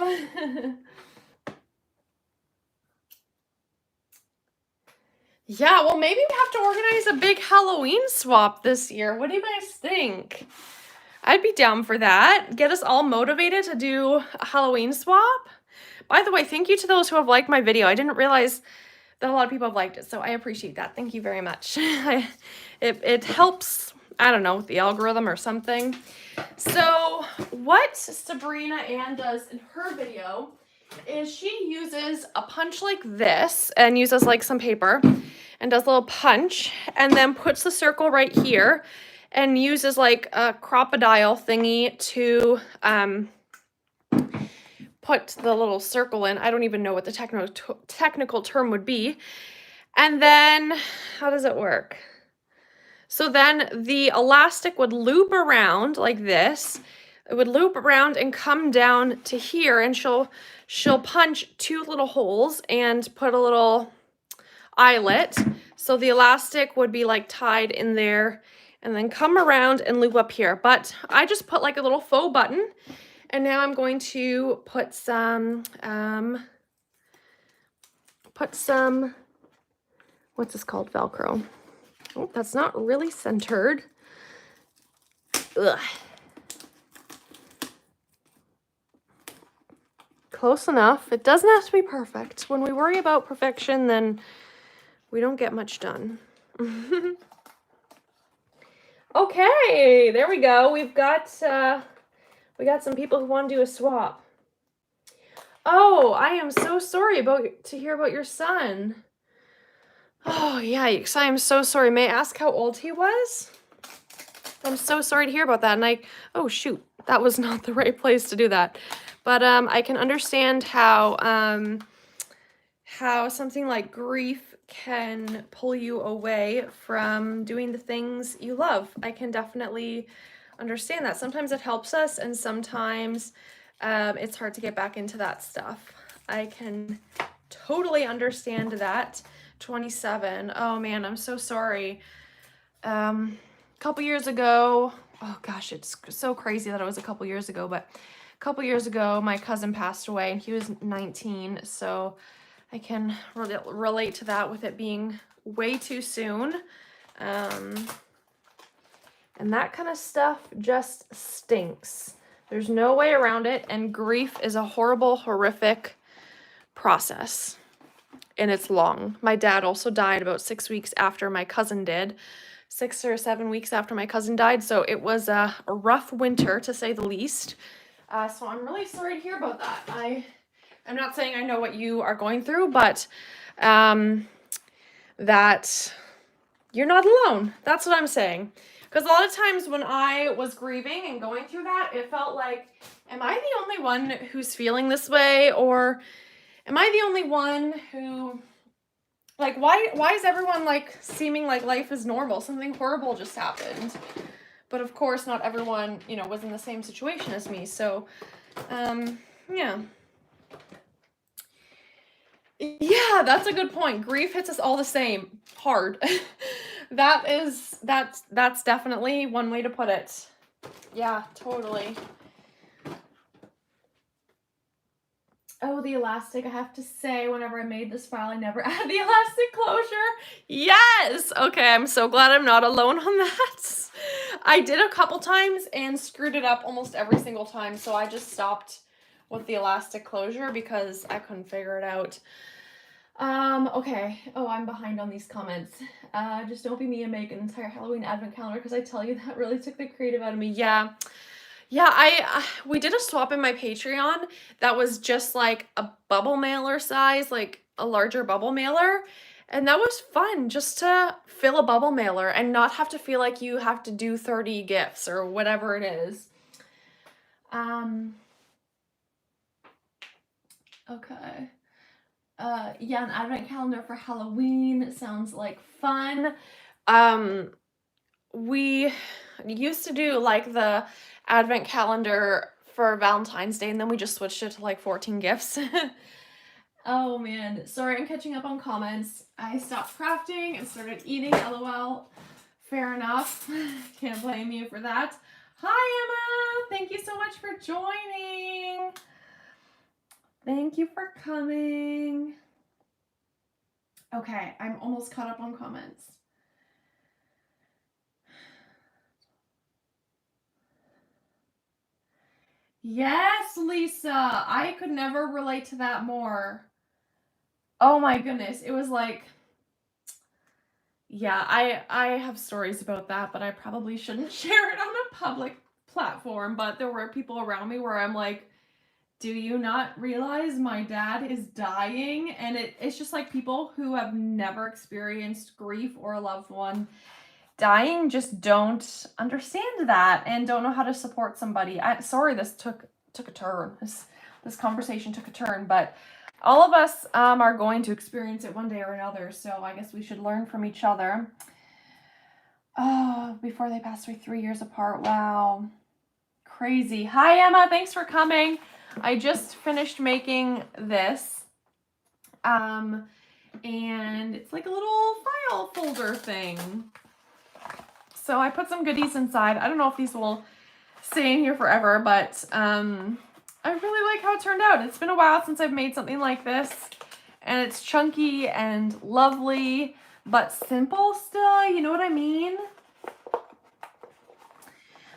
Yeah, well maybe we have to organize a big Halloween swap this year. What do you guys think? I'd be down for that. Get us all motivated to do a Halloween swap. By the way, thank you to those who have liked my video. I didn't realize that a lot of people have liked it, so I appreciate that. Thank you very much. It helps, I don't know, with the algorithm or something. So what Sabrina Ann does in her video is she uses a punch like this and uses like some paper and does a little punch and then puts the circle right here and uses like a crocodile thingy to put the little circle in. I don't even know what the technical term would be. And then, how does it work? So then the elastic would loop around like this. It would loop around and come down to here, and she'll punch 2 little holes and put a little eyelet. So the elastic would be like tied in there and then come around and loop up here. But I just put like a little faux button, and now I'm going to put some, what's this called? Velcro. Oh, that's not really centered. Ugh. Close enough. It doesn't have to be perfect. When we worry about perfection, then we don't get much done. Okay, there we go. We got some people who want to do a swap. Oh, I am so sorry to hear about your son. Oh, yikes. I am so sorry. May I ask how old he was? I'm so sorry to hear about that. And oh shoot, that was not the right place to do that. But I can understand how something like grief can pull you away from doing the things you love. I can definitely understand that. Sometimes it helps us, and sometimes it's hard to get back into that stuff. I can totally understand that. 27. Oh man, I'm so sorry. A couple years ago, oh gosh, it's so crazy that it was a couple years ago, but a couple years ago, my cousin passed away and he was 19. So I can relate to that with it being way too soon. And that kind of stuff just stinks. There's no way around it. And grief is a horrible, horrific process. And it's long. My dad also died about 6 weeks after my cousin did. 6 or 7 weeks after my cousin died. So it was a rough winter, to say the least. So I'm really sorry to hear about that. I'm not saying I know what you are going through, but that you're not alone. That's what I'm saying. Because a lot of times when I was grieving and going through that, it felt like, am I the only one who's feeling this way? Or am I the only one who, like, why is everyone, like, seeming like life is normal? Something horrible just happened. But of course, not everyone, was in the same situation as me. So, yeah. Yeah, that's a good point. Grief hits us all the same. Hard. That's definitely one way to put it. Yeah, totally. Oh, the elastic. I have to say, whenever I made this file, I never added the elastic closure. Yes! Okay, I'm so glad I'm not alone on that. I did a couple times and screwed it up almost every single time, so I just stopped with the elastic closure because I couldn't figure it out. Okay. Oh, I'm behind on these comments. Just don't be me and make an entire Halloween advent calendar, because I tell you, that really took the creative out of me. Yeah. Yeah, we did a swap in my Patreon that was just like a bubble mailer size, like a larger bubble mailer. And that was fun, just to fill a bubble mailer and not have to feel like you have to do 30 gifts or whatever it is. Okay. Yeah, an advent calendar for Halloween sounds like fun. We used to do like the advent calendar for Valentine's Day, and then we just switched it to like 14 gifts. Oh man, sorry, I'm catching up on comments. I stopped crafting and started eating, LOL. Fair enough. Can't blame you for that. Hi, Emma! Thank you so much for joining. Thank you for coming. Okay, I'm almost caught up on comments. Yes, Lisa. I could never relate to that more. Oh my goodness. It was like, yeah, I have stories about that, but I probably shouldn't share it on a public platform. But there were people around me where I'm like, Do you not realize my dad is dying? And it's just like people who have never experienced grief or a loved one dying just don't understand that and don't know how to support somebody. Sorry, this took a turn. This conversation took a turn, but all of us are going to experience it one day or another. So I guess we should learn from each other. Oh, before they passed away, 3 years apart. Wow. Crazy. Hi, Emma. Thanks for coming. I just finished making this. And it's like a little file folder thing. So I put some goodies inside. I don't know if these will stay in here forever, but I really like how it turned out. It's been a while since I've made something like this, and it's chunky and lovely, but simple still, you know what I mean?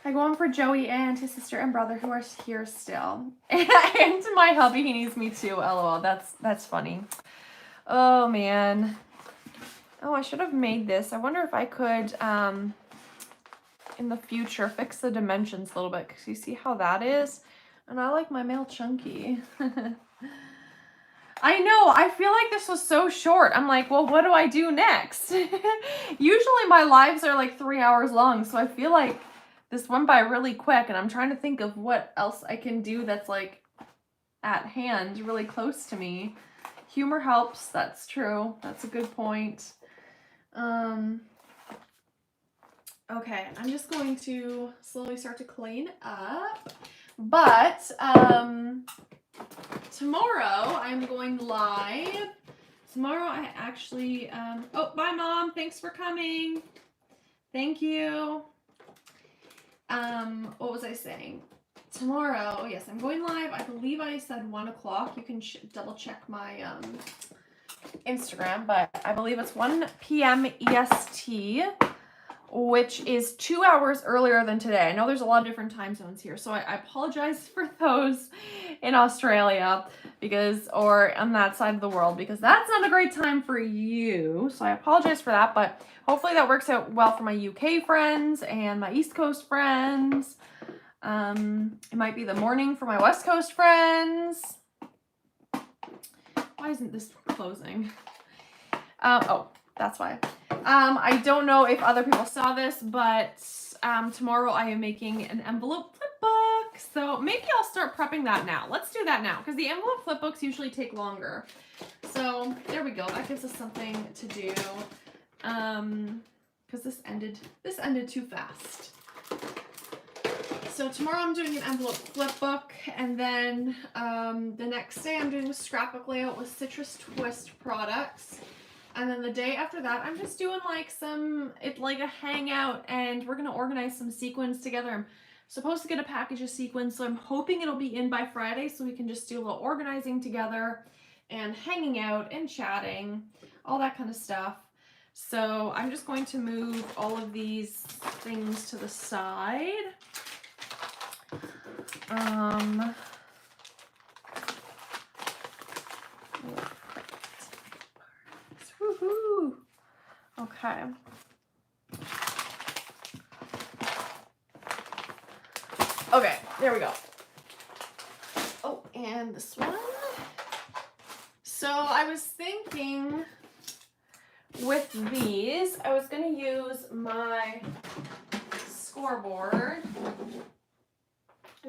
I go on for Joey and his sister and brother who are here still. And my hubby, he needs me too, lol. That's funny. Oh, man. Oh, I should have made this. I wonder if I could, in the future, fix the dimensions a little bit, because you see how that is? And I like my mail chunky. I know, I feel like this was so short. I'm like, well, what do I do next? Usually my lives are like 3 hours long, so I feel like this went by really quick, and I'm trying to think of what else I can do that's like at hand, really close to me. Humor helps, that's true. That's a good point. Okay, I'm just going to slowly start to clean up. But tomorrow I'm going live. Tomorrow I actually, oh, bye Mom, thanks for coming. Thank you. What was I saying? Tomorrow, oh yes, I'm going live. I believe I said 1 o'clock. You can double check my Instagram, but I believe it's 1 p.m. EST, which is 2 hours earlier than today. I know there's a lot of different time zones here, so I apologize for those in Australia or on that side of the world, because that's not a great time for you. So I apologize for that, but hopefully that works out well for my UK friends and my East Coast friends. It might be the morning for my West Coast friends. Why isn't this closing? Oh, that's why. I don't know if other people saw this, but tomorrow I am making an envelope flip book. So maybe I'll start prepping that now. Let's do that now, because the envelope flip books usually take longer. So there we go. That gives us something to do. Because this ended too fast. So tomorrow I'm doing an envelope flip book, and then the next day I'm doing a scrapbook layout with Citrus Twist products. And then the day after that, I'm just doing like a hangout, and we're going to organize some sequins together. I'm supposed to get a package of sequins, so I'm hoping it'll be in by Friday so we can just do a little organizing together and hanging out and chatting, all that kind of stuff. So I'm just going to move all of these things to the side. Woohoo! Okay. Okay, there we go. Oh, and this one. So I was thinking with these, I was going to use my scoreboard.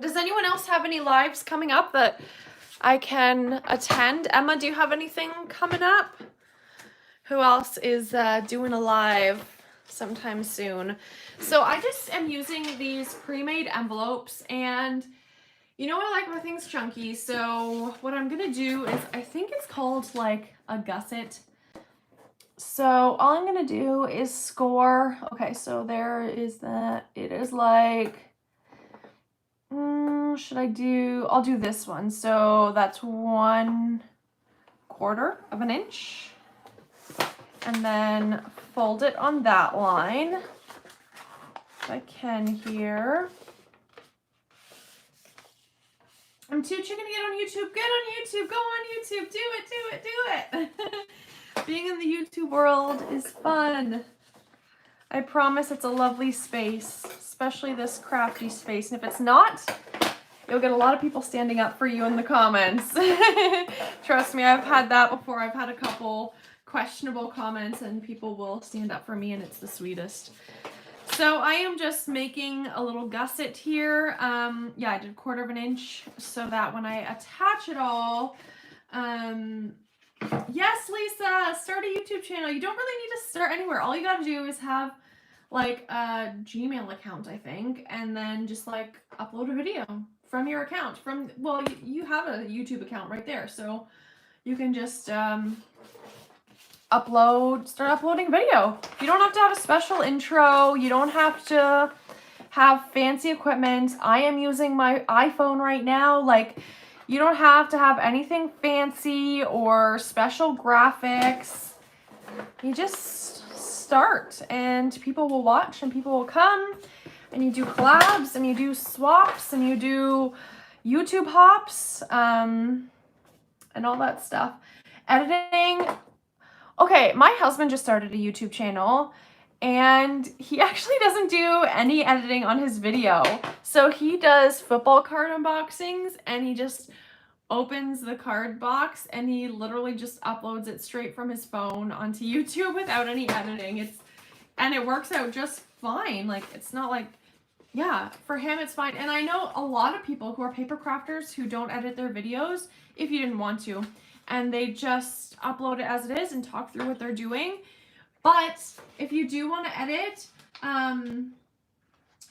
Does anyone else have any lives coming up that I can attend? Emma, do you have anything coming up? Who else is doing a live sometime soon? So I just am using these pre-made envelopes, and you know I like my things chunky, so what I'm gonna do is, I think it's called like a gusset. So all I'm gonna do is score. Okay, so there is that. It is like, I'll do this one. So that's 1/4 of an inch. And then fold it on that line, if I can here. I'm too chicken to get on YouTube. Get on YouTube. Go on YouTube. Do it, do it, do it. Being in the YouTube world is fun. I promise it's a lovely space, especially this crafty space. And if it's not, You'll get a lot of people standing up for you in the comments. Trust me, I've had that before. I've had a couple questionable comments and people will stand up for me, and it's the sweetest. So I am just making a little gusset here. Yeah, I did 1/4 of an inch so that when I attach it all, yes, Lisa, start a YouTube channel. You don't really need to start anywhere. All you got to do is have like a Gmail account, I think, and then just like upload a video from your account. Well, you have a YouTube account right there, so you can just start uploading video. You don't have to have a special intro. You don't have to have fancy equipment. I am using my iPhone right now. Like, you don't have to have anything fancy or special graphics. You just start and people will watch and people will come, and you do collabs and you do swaps and you do YouTube hops and all that stuff. Editing. Okay, my husband just started a YouTube channel and he actually doesn't do any editing on his video. So he does football card unboxings and he just opens the card box and he literally just uploads it straight from his phone onto YouTube without any editing. And it works out just fine. Like, it's not like, yeah, for him it's fine. And I know a lot of people who are paper crafters who don't edit their videos if you didn't want to, and they just upload it as it is and talk through what they're doing. But if you do want to edit,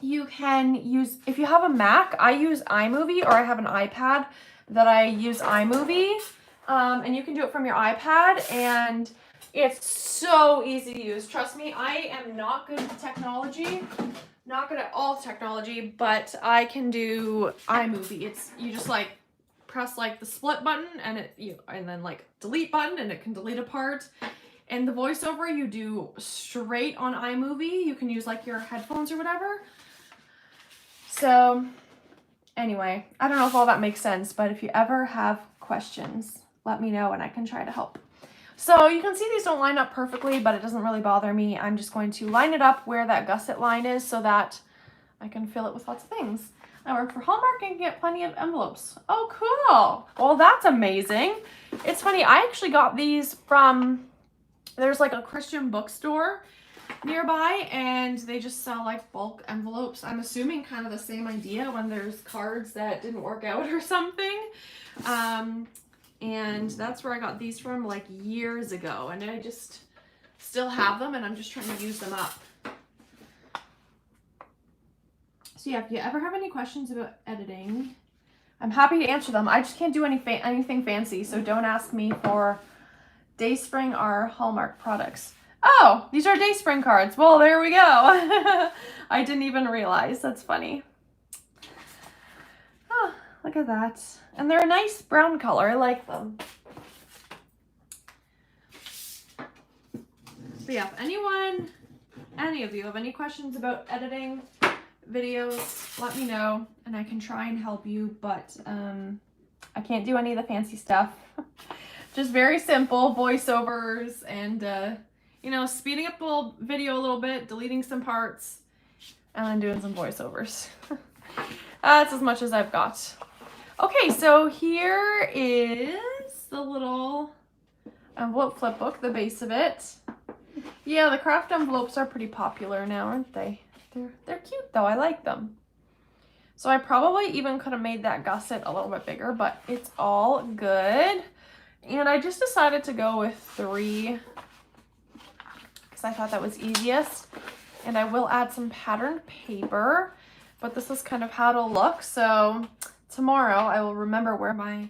you can use, if you have a Mac, I use iMovie, or I have an iPad that I use iMovie, and you can do it from your iPad, and it's so easy to use. Trust me, I am not good at technology, not good at all technology, but I can do iMovie. You just like press like the split button and and then like delete button, and it can delete a part. And the voiceover you do straight on iMovie. You can use like your headphones or whatever. So anyway, I don't know if all that makes sense, but if you ever have questions, let me know and I can try to help. So you can see these don't line up perfectly, but it doesn't really bother me. I'm just going to line it up where that gusset line is so that I can fill it with lots of things. I work for Hallmark and get plenty of envelopes. Oh, cool. Well, that's amazing. It's funny, I actually got these from, there's like a Christian bookstore nearby, and they just sell like bulk envelopes. I'm assuming kind of the same idea when there's cards that didn't work out or something. And that's where I got these from like years ago, and I just still have them, and I'm just trying to use them up. So yeah, if you ever have any questions about editing, I'm happy to answer them. I just can't do anything fancy, so don't ask me for Dayspring or Hallmark products. Oh, these are Dayspring cards. Well, there we go. I didn't even realize. That's funny. Oh, look at that. And they're a nice brown color. I like them. But yeah, if any of you have any questions about editing videos, let me know and I can try and help you, but I can't do any of the fancy stuff. Just very simple voiceovers and you know, speeding up the video a little bit, deleting some parts, and then doing some voiceovers. That's as much as I've got. Okay, so here is the little envelope flip book, the base of it. Yeah, the craft envelopes are pretty popular now, aren't they? They're cute though, I like them. So I probably even could have made that gusset a little bit bigger, but it's all good. And I just decided to go with 3 because I thought that was easiest. And I will add some patterned paper, but this is kind of how it'll look. So tomorrow I will remember where my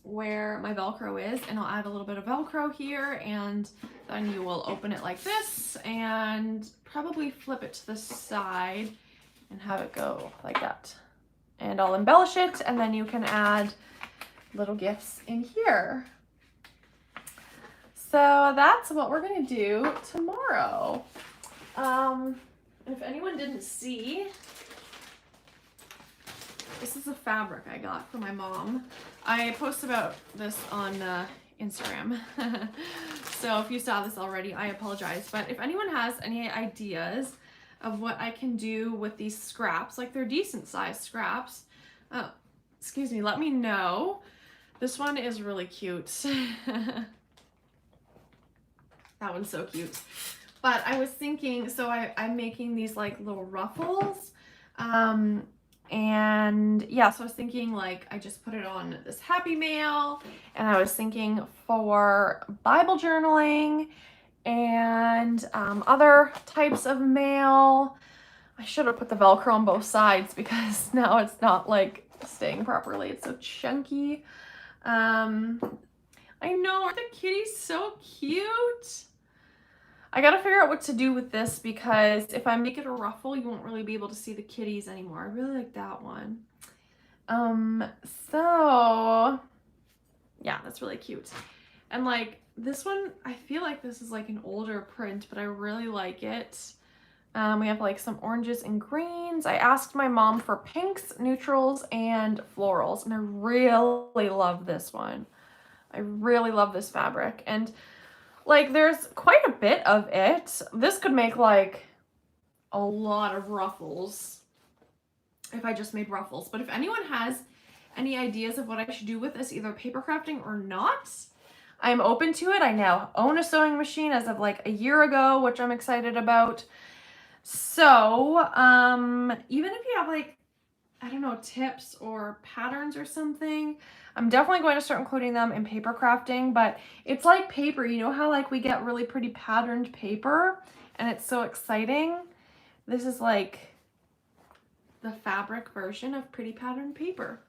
Velcro is, and I'll add a little bit of Velcro here, and then you will open it like this and probably flip it to the side and have it go like that. And I'll embellish it, and then you can add little gifts in here. So that's what we're gonna do tomorrow. If anyone didn't see, this is a fabric I got from my mom. I post about this on Instagram. So if you saw this already, I apologize. But if anyone has any ideas of what I can do with these scraps. Like, they're decent sized scraps. Oh, excuse me, let me know. This one is really cute. That one's so cute. But I was thinking, so I'm making these like little ruffles. And yeah, so I was thinking like I just put it on this Happy Mail, and I was thinking for Bible journaling and other types of mail. I should have put the Velcro on both sides because now it's not like staying properly. It's so chunky. I know, aren't the kitties so cute? I gotta figure out what to do with this because if I make it a ruffle, you won't really be able to see the kitties anymore. I really like that one. So yeah, that's really cute. And like this one, I feel like this is like an older print, but I really like it. We have like some oranges and greens. I asked my mom for pinks, neutrals, and florals, and I really love this one. I really love this fabric. And like there's quite a bit of it. This could make like a lot of ruffles if I just made ruffles. But if anyone has any ideas of what I should do with this, either paper crafting or not, I'm open to it. I now own a sewing machine as of like a year ago, which I'm excited about. So, even if you have like, I don't know, tips or patterns or something, I'm definitely going to start including them in paper crafting. But it's like paper, you know how like we get really pretty patterned paper and it's so exciting? This is like the fabric version of pretty patterned paper.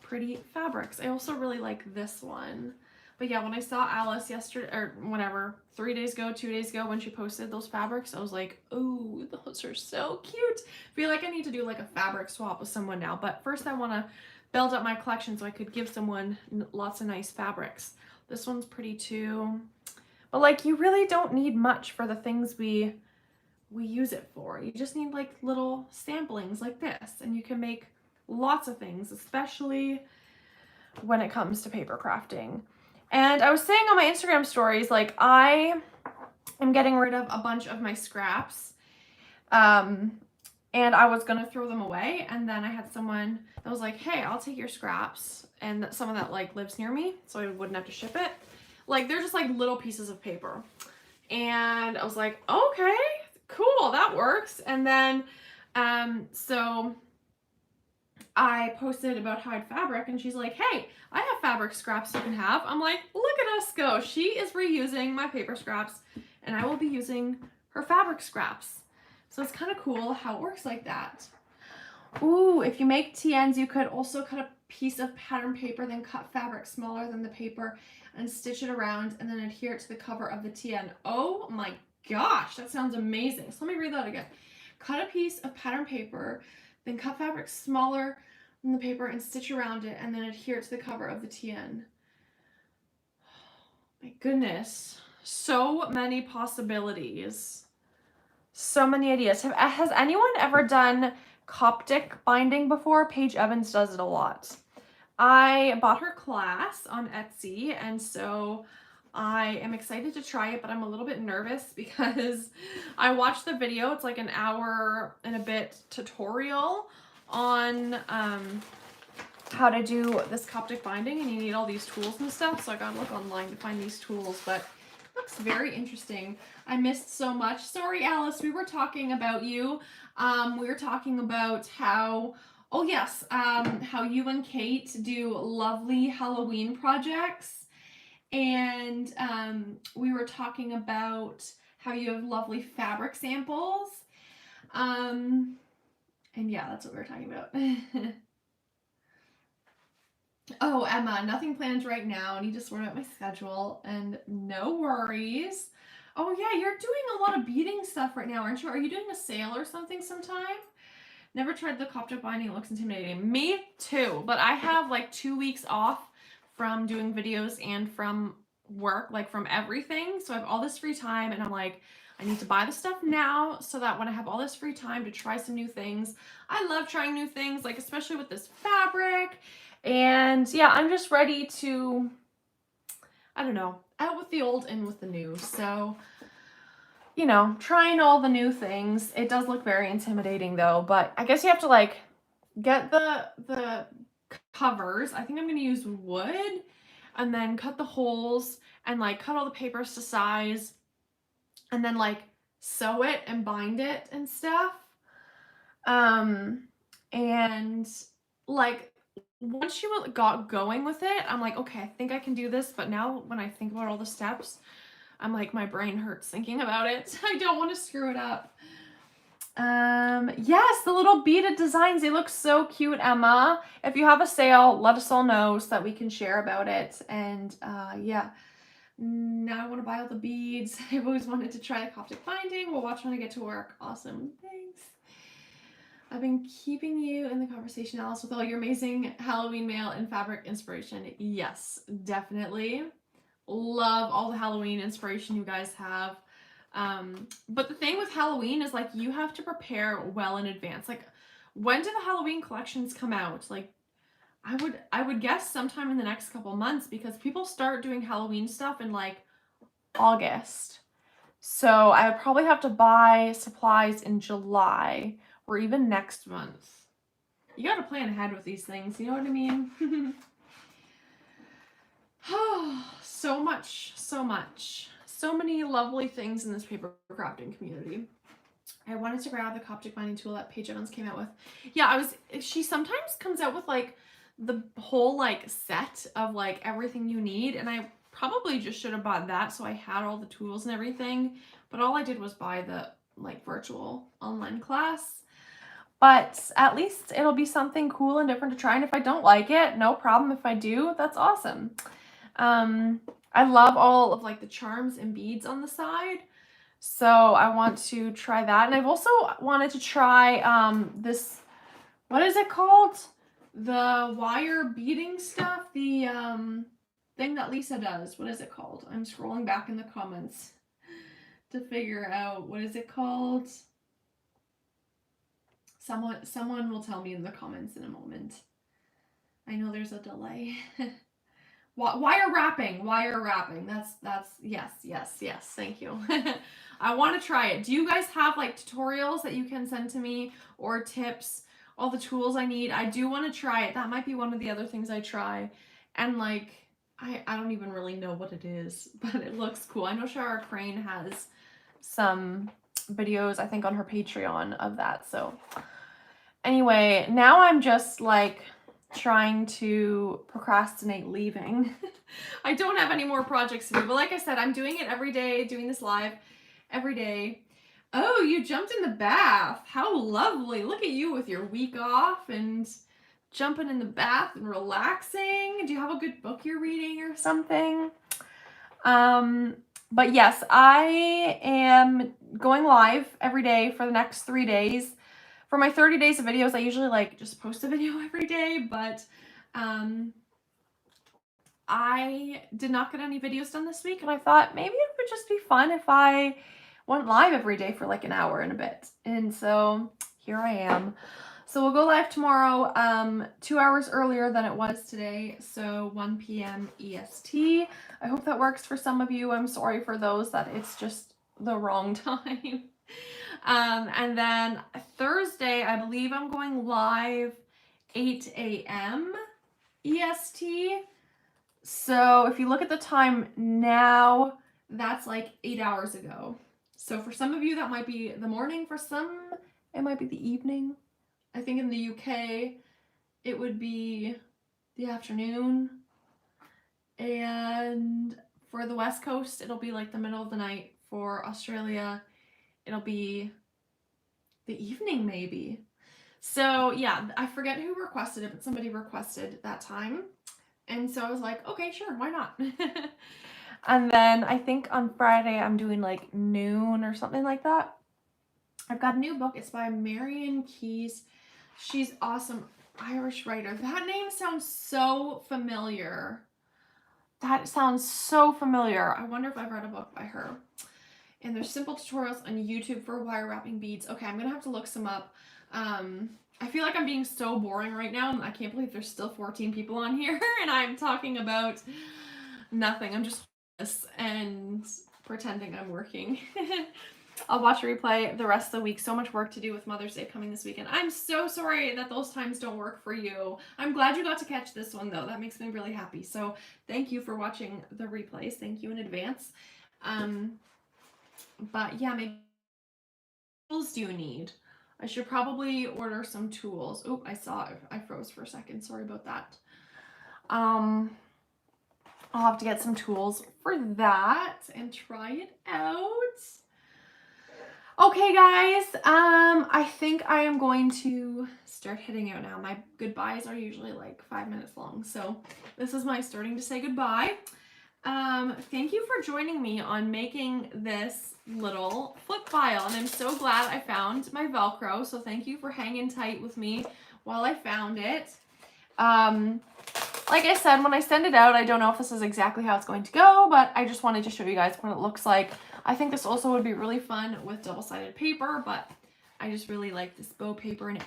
Pretty fabrics. I also really like this one. But yeah, when I saw Alice yesterday, or whenever, 3 days ago, 2 days ago, when she posted those fabrics, I was like, oh, those are so cute. I feel like I need to do like a fabric swap with someone now. But first I want to build up my collection so I could give someone lots of nice fabrics. This one's pretty too. But like, you really don't need much for the things we use it for. You just need like little samplings like this, and you can make lots of things, especially when it comes to paper crafting. And I was saying on my Instagram stories, like I am getting rid of a bunch of my scraps. And I was gonna throw them away, and then I had someone that was like, hey, I'll take your scraps, and someone that like lives near me, so I wouldn't have to ship it. Like they're just like little pieces of paper. And I was like, okay, cool, that works. And then so I posted about how I had fabric, and she's like, hey, I have fabric scraps you can have. I'm like, look at us go. She is reusing my paper scraps, and I will be using her fabric scraps. So it's kind of cool how it works like that. Ooh, if you make TNs, you could also cut a piece of pattern paper, then cut fabric smaller than the paper and stitch it around, and then adhere it to the cover of the TN. Oh my gosh, that sounds amazing. So let me read that again. Cut a piece of pattern paper, then cut fabric smaller than the paper and stitch around it, and then adhere it to the cover of the TN. Oh, my goodness. So many possibilities. So many ideas. Has anyone ever done Coptic binding before? Paige Evans does it a lot. I bought her class on Etsy, and so I am excited to try it, but I'm a little bit nervous because I watched the video. It's like an hour and a bit tutorial on how to do this Coptic binding, and you need all these tools and stuff. So I gotta look online to find these tools, but it looks very interesting. I missed so much. Sorry, Alice, we were talking about you. We were talking about how, oh yes, how you and Kate do lovely Halloween projects. And we were talking about how you have lovely fabric samples. And yeah, that's what we were talking about. Oh, Emma, nothing planned right now. I need to sort out my schedule, and no worries. Oh yeah, you're doing a lot of beading stuff right now, aren't you? Are you doing a sale or something sometime? Never tried the Coptic binding. It looks intimidating. Me too, but I have like 2 weeks off from doing videos and from work, like from everything. So I have all this free time, and I'm like, I need to buy the stuff now so that when I have all this free time to try some new things. I love trying new things, like especially with this fabric. And yeah, I'm just ready to, I don't know, out with the old, in with the new. So you know, trying all the new things. It does look very intimidating though, but I guess you have to like get the covers. I think I'm going to use wood and then cut the holes and like cut all the papers to size and then like sew it and bind it and stuff. And like once you got going with it, I'm like, okay, I think I can do this. But now when I think about all the steps, I'm like, my brain hurts thinking about it. I don't want to screw it up. Yes, the little beaded designs, they look so cute, Emma. If you have a sale, let us all know so that we can share about it. And yeah, now I want to buy all the beads. I've always wanted to try the Coptic binding. We'll watch when I get to work. Awesome. Thanks. I've been keeping you in the conversation, Alice, with all your amazing Halloween mail and fabric inspiration. Yes, definitely. Love all the Halloween inspiration you guys have. But the thing with Halloween is like you have to prepare well in advance. Like, when do the Halloween collections come out? Like, I would guess sometime in the next couple months, because people start doing Halloween stuff in like August. So I would probably have to buy supplies in July or even next month. You got to plan ahead with these things, you know what I mean? So much, so much. So many lovely things in this paper crafting community. I wanted to grab the Coptic binding tool that Paige Evans came out with. Yeah, she sometimes comes out with like the whole like set of like everything you need, and I probably just should have bought that so I had all the tools and everything, but all I did was buy the like virtual online class. But at least it'll be something cool and different to try, and if I don't like it, no problem. If I do, that's awesome. I love all of like the charms and beads on the side, so I want to try that. And I've also wanted to try this, what is it called? The wire beading stuff, the thing that Lisa does. What is it called? I'm scrolling back in the comments to figure out what is it called. Someone will tell me in the comments in a moment. I know there's a delay. Wire wrapping. That's yes. Thank you. I want to try it. Do you guys have like tutorials that you can send to me or tips? All the tools I need. I do want to try it. That might be one of the other things I try. And like, I don't even really know what it is, but it looks cool. I know Shara Crane has some videos, I think, on her Patreon of that. So anyway, now I'm just like trying to procrastinate leaving. I don't have any more projects to do, but like I said, I'm doing it every day, doing this live every day. Oh, you jumped in the bath. How lovely. Look at you with your week off and jumping in the bath and relaxing. Do you have a good book you're reading or something? But yes, I am going live every day for the next 3 days. For my 30 days of videos, I usually like just post a video every day, but I did not get any videos done this week, and I thought maybe it would just be fun if I went live every day for like an hour and a bit. And so here I am. So we'll go live tomorrow, 2 hours earlier than it was today, so 1 p.m. EST. I hope that works for some of you. I'm sorry for those that it's just the wrong time. And then Thursday, I believe I'm going live 8 a.m. EST. So if you look at the time now, that's like 8 hours ago. So for some of you, that might be the morning. For some, it might be the evening. I think in the UK, it would be the afternoon. And for the West Coast, it'll be like the middle of the night. For Australia, it'll be the evening maybe. So yeah, I forget who requested it, but somebody requested that time. And so I was like, okay, sure, why not? And then I think on Friday I'm doing like noon or something like that. I've got a new book. It's by Marion Keyes. She's awesome. Irish writer. That name sounds so familiar. That sounds so familiar. I wonder if I've read a book by her. And there's simple tutorials on YouTube for wire wrapping beads. Okay, I'm gonna have to look some up. I feel like I'm being so boring right now. I can't believe there's still 14 people on here and I'm talking about nothing. I'm just and pretending I'm working. I'll watch a replay the rest of the week. So much work to do with Mother's Day coming this weekend. I'm so sorry that those times don't work for you. I'm glad you got to catch this one though. That makes me really happy. So thank you for watching the replays. Thank you in advance. But yeah, maybe tools do you need? I should probably order some tools. Oh, I froze for a second. Sorry about that. I'll have to get some tools for that and try it out. Okay, guys, I think I am going to start heading out now. My goodbyes are usually like 5 minutes long, so this is my starting to say goodbye. Thank you for joining me on making this little flip file, and I'm so glad I found my Velcro, so thank you for hanging tight with me while I found it. Like I said, when I send it out, I don't know if this is exactly how it's going to go, but I just wanted to show you guys what it looks like. I think this also would be really fun with double-sided paper, but I just really like this bow paper, and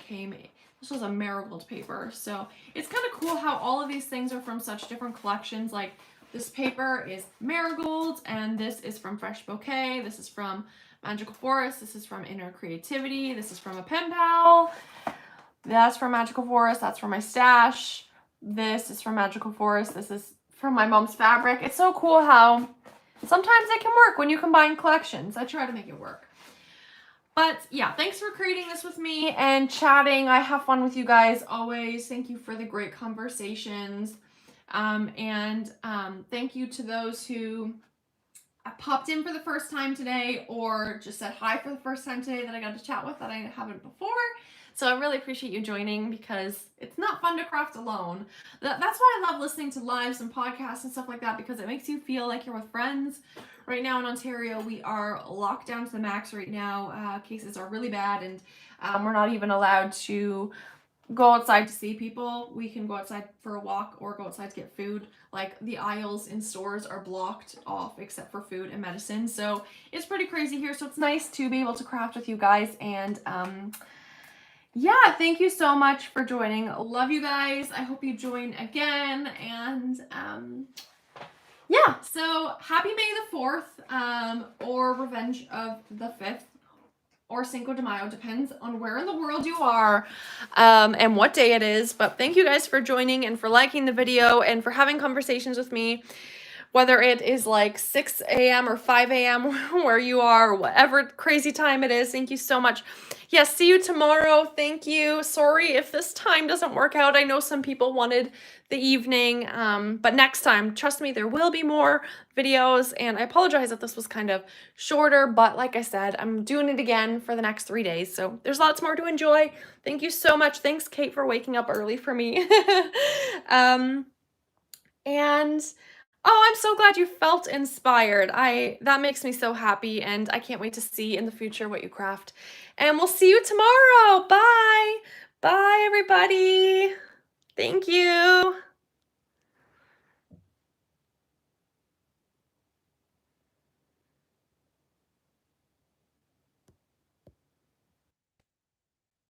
this was a marigold paper. So it's kind of cool how all of these things are from such different collections. Like this paper is marigold, and this is from Fresh Bouquet. This is from Magical Forest. This is from Inner Creativity. This is from a pen pal. That's from Magical Forest. That's from my stash. This is from Magical Forest. This is from my mom's fabric. It's so cool how sometimes it can work when you combine collections. I try to make it work. But yeah, thanks for creating this with me and chatting. I have fun with you guys always. Thank you for the great conversations. Thank you to those who popped in for the first time today or just said hi for the first time today that I got to chat with that I haven't before. So I really appreciate you joining because it's not fun to craft alone. That's why I love listening to lives and podcasts and stuff like that, because it makes you feel like you're with friends. Right now in Ontario, we are locked down to the max right now. Cases are really bad, and we're not even allowed to go outside to see people. We can go outside for a walk or go outside to get food. Like the aisles in stores are blocked off except for food and medicine. So it's pretty crazy here. So it's nice to be able to craft with you guys. And yeah, thank you so much for joining. Love you guys. I hope you join again. And yeah, so happy May the 4th, or Revenge of the 5th, or Cinco de Mayo, depends on where in the world you are and what day it is. But thank you guys for joining and for liking the video and for having conversations with me, whether it is like 6 a.m. or 5 a.m. where you are, or whatever crazy time it is. Thank you so much. Yes, see you tomorrow. Thank you. Sorry if this time doesn't work out. I know some people wanted the evening, but next time, trust me, there will be more videos, and I apologize if this was kind of shorter, but like I said, I'm doing it again for the next 3 days, so there's lots more to enjoy. Thank you so much. Thanks, Kate, for waking up early for me. And oh, I'm so glad you felt inspired. That makes me so happy, and I can't wait to see in the future what you craft. And we'll see you tomorrow. Bye. Bye, everybody. Thank you.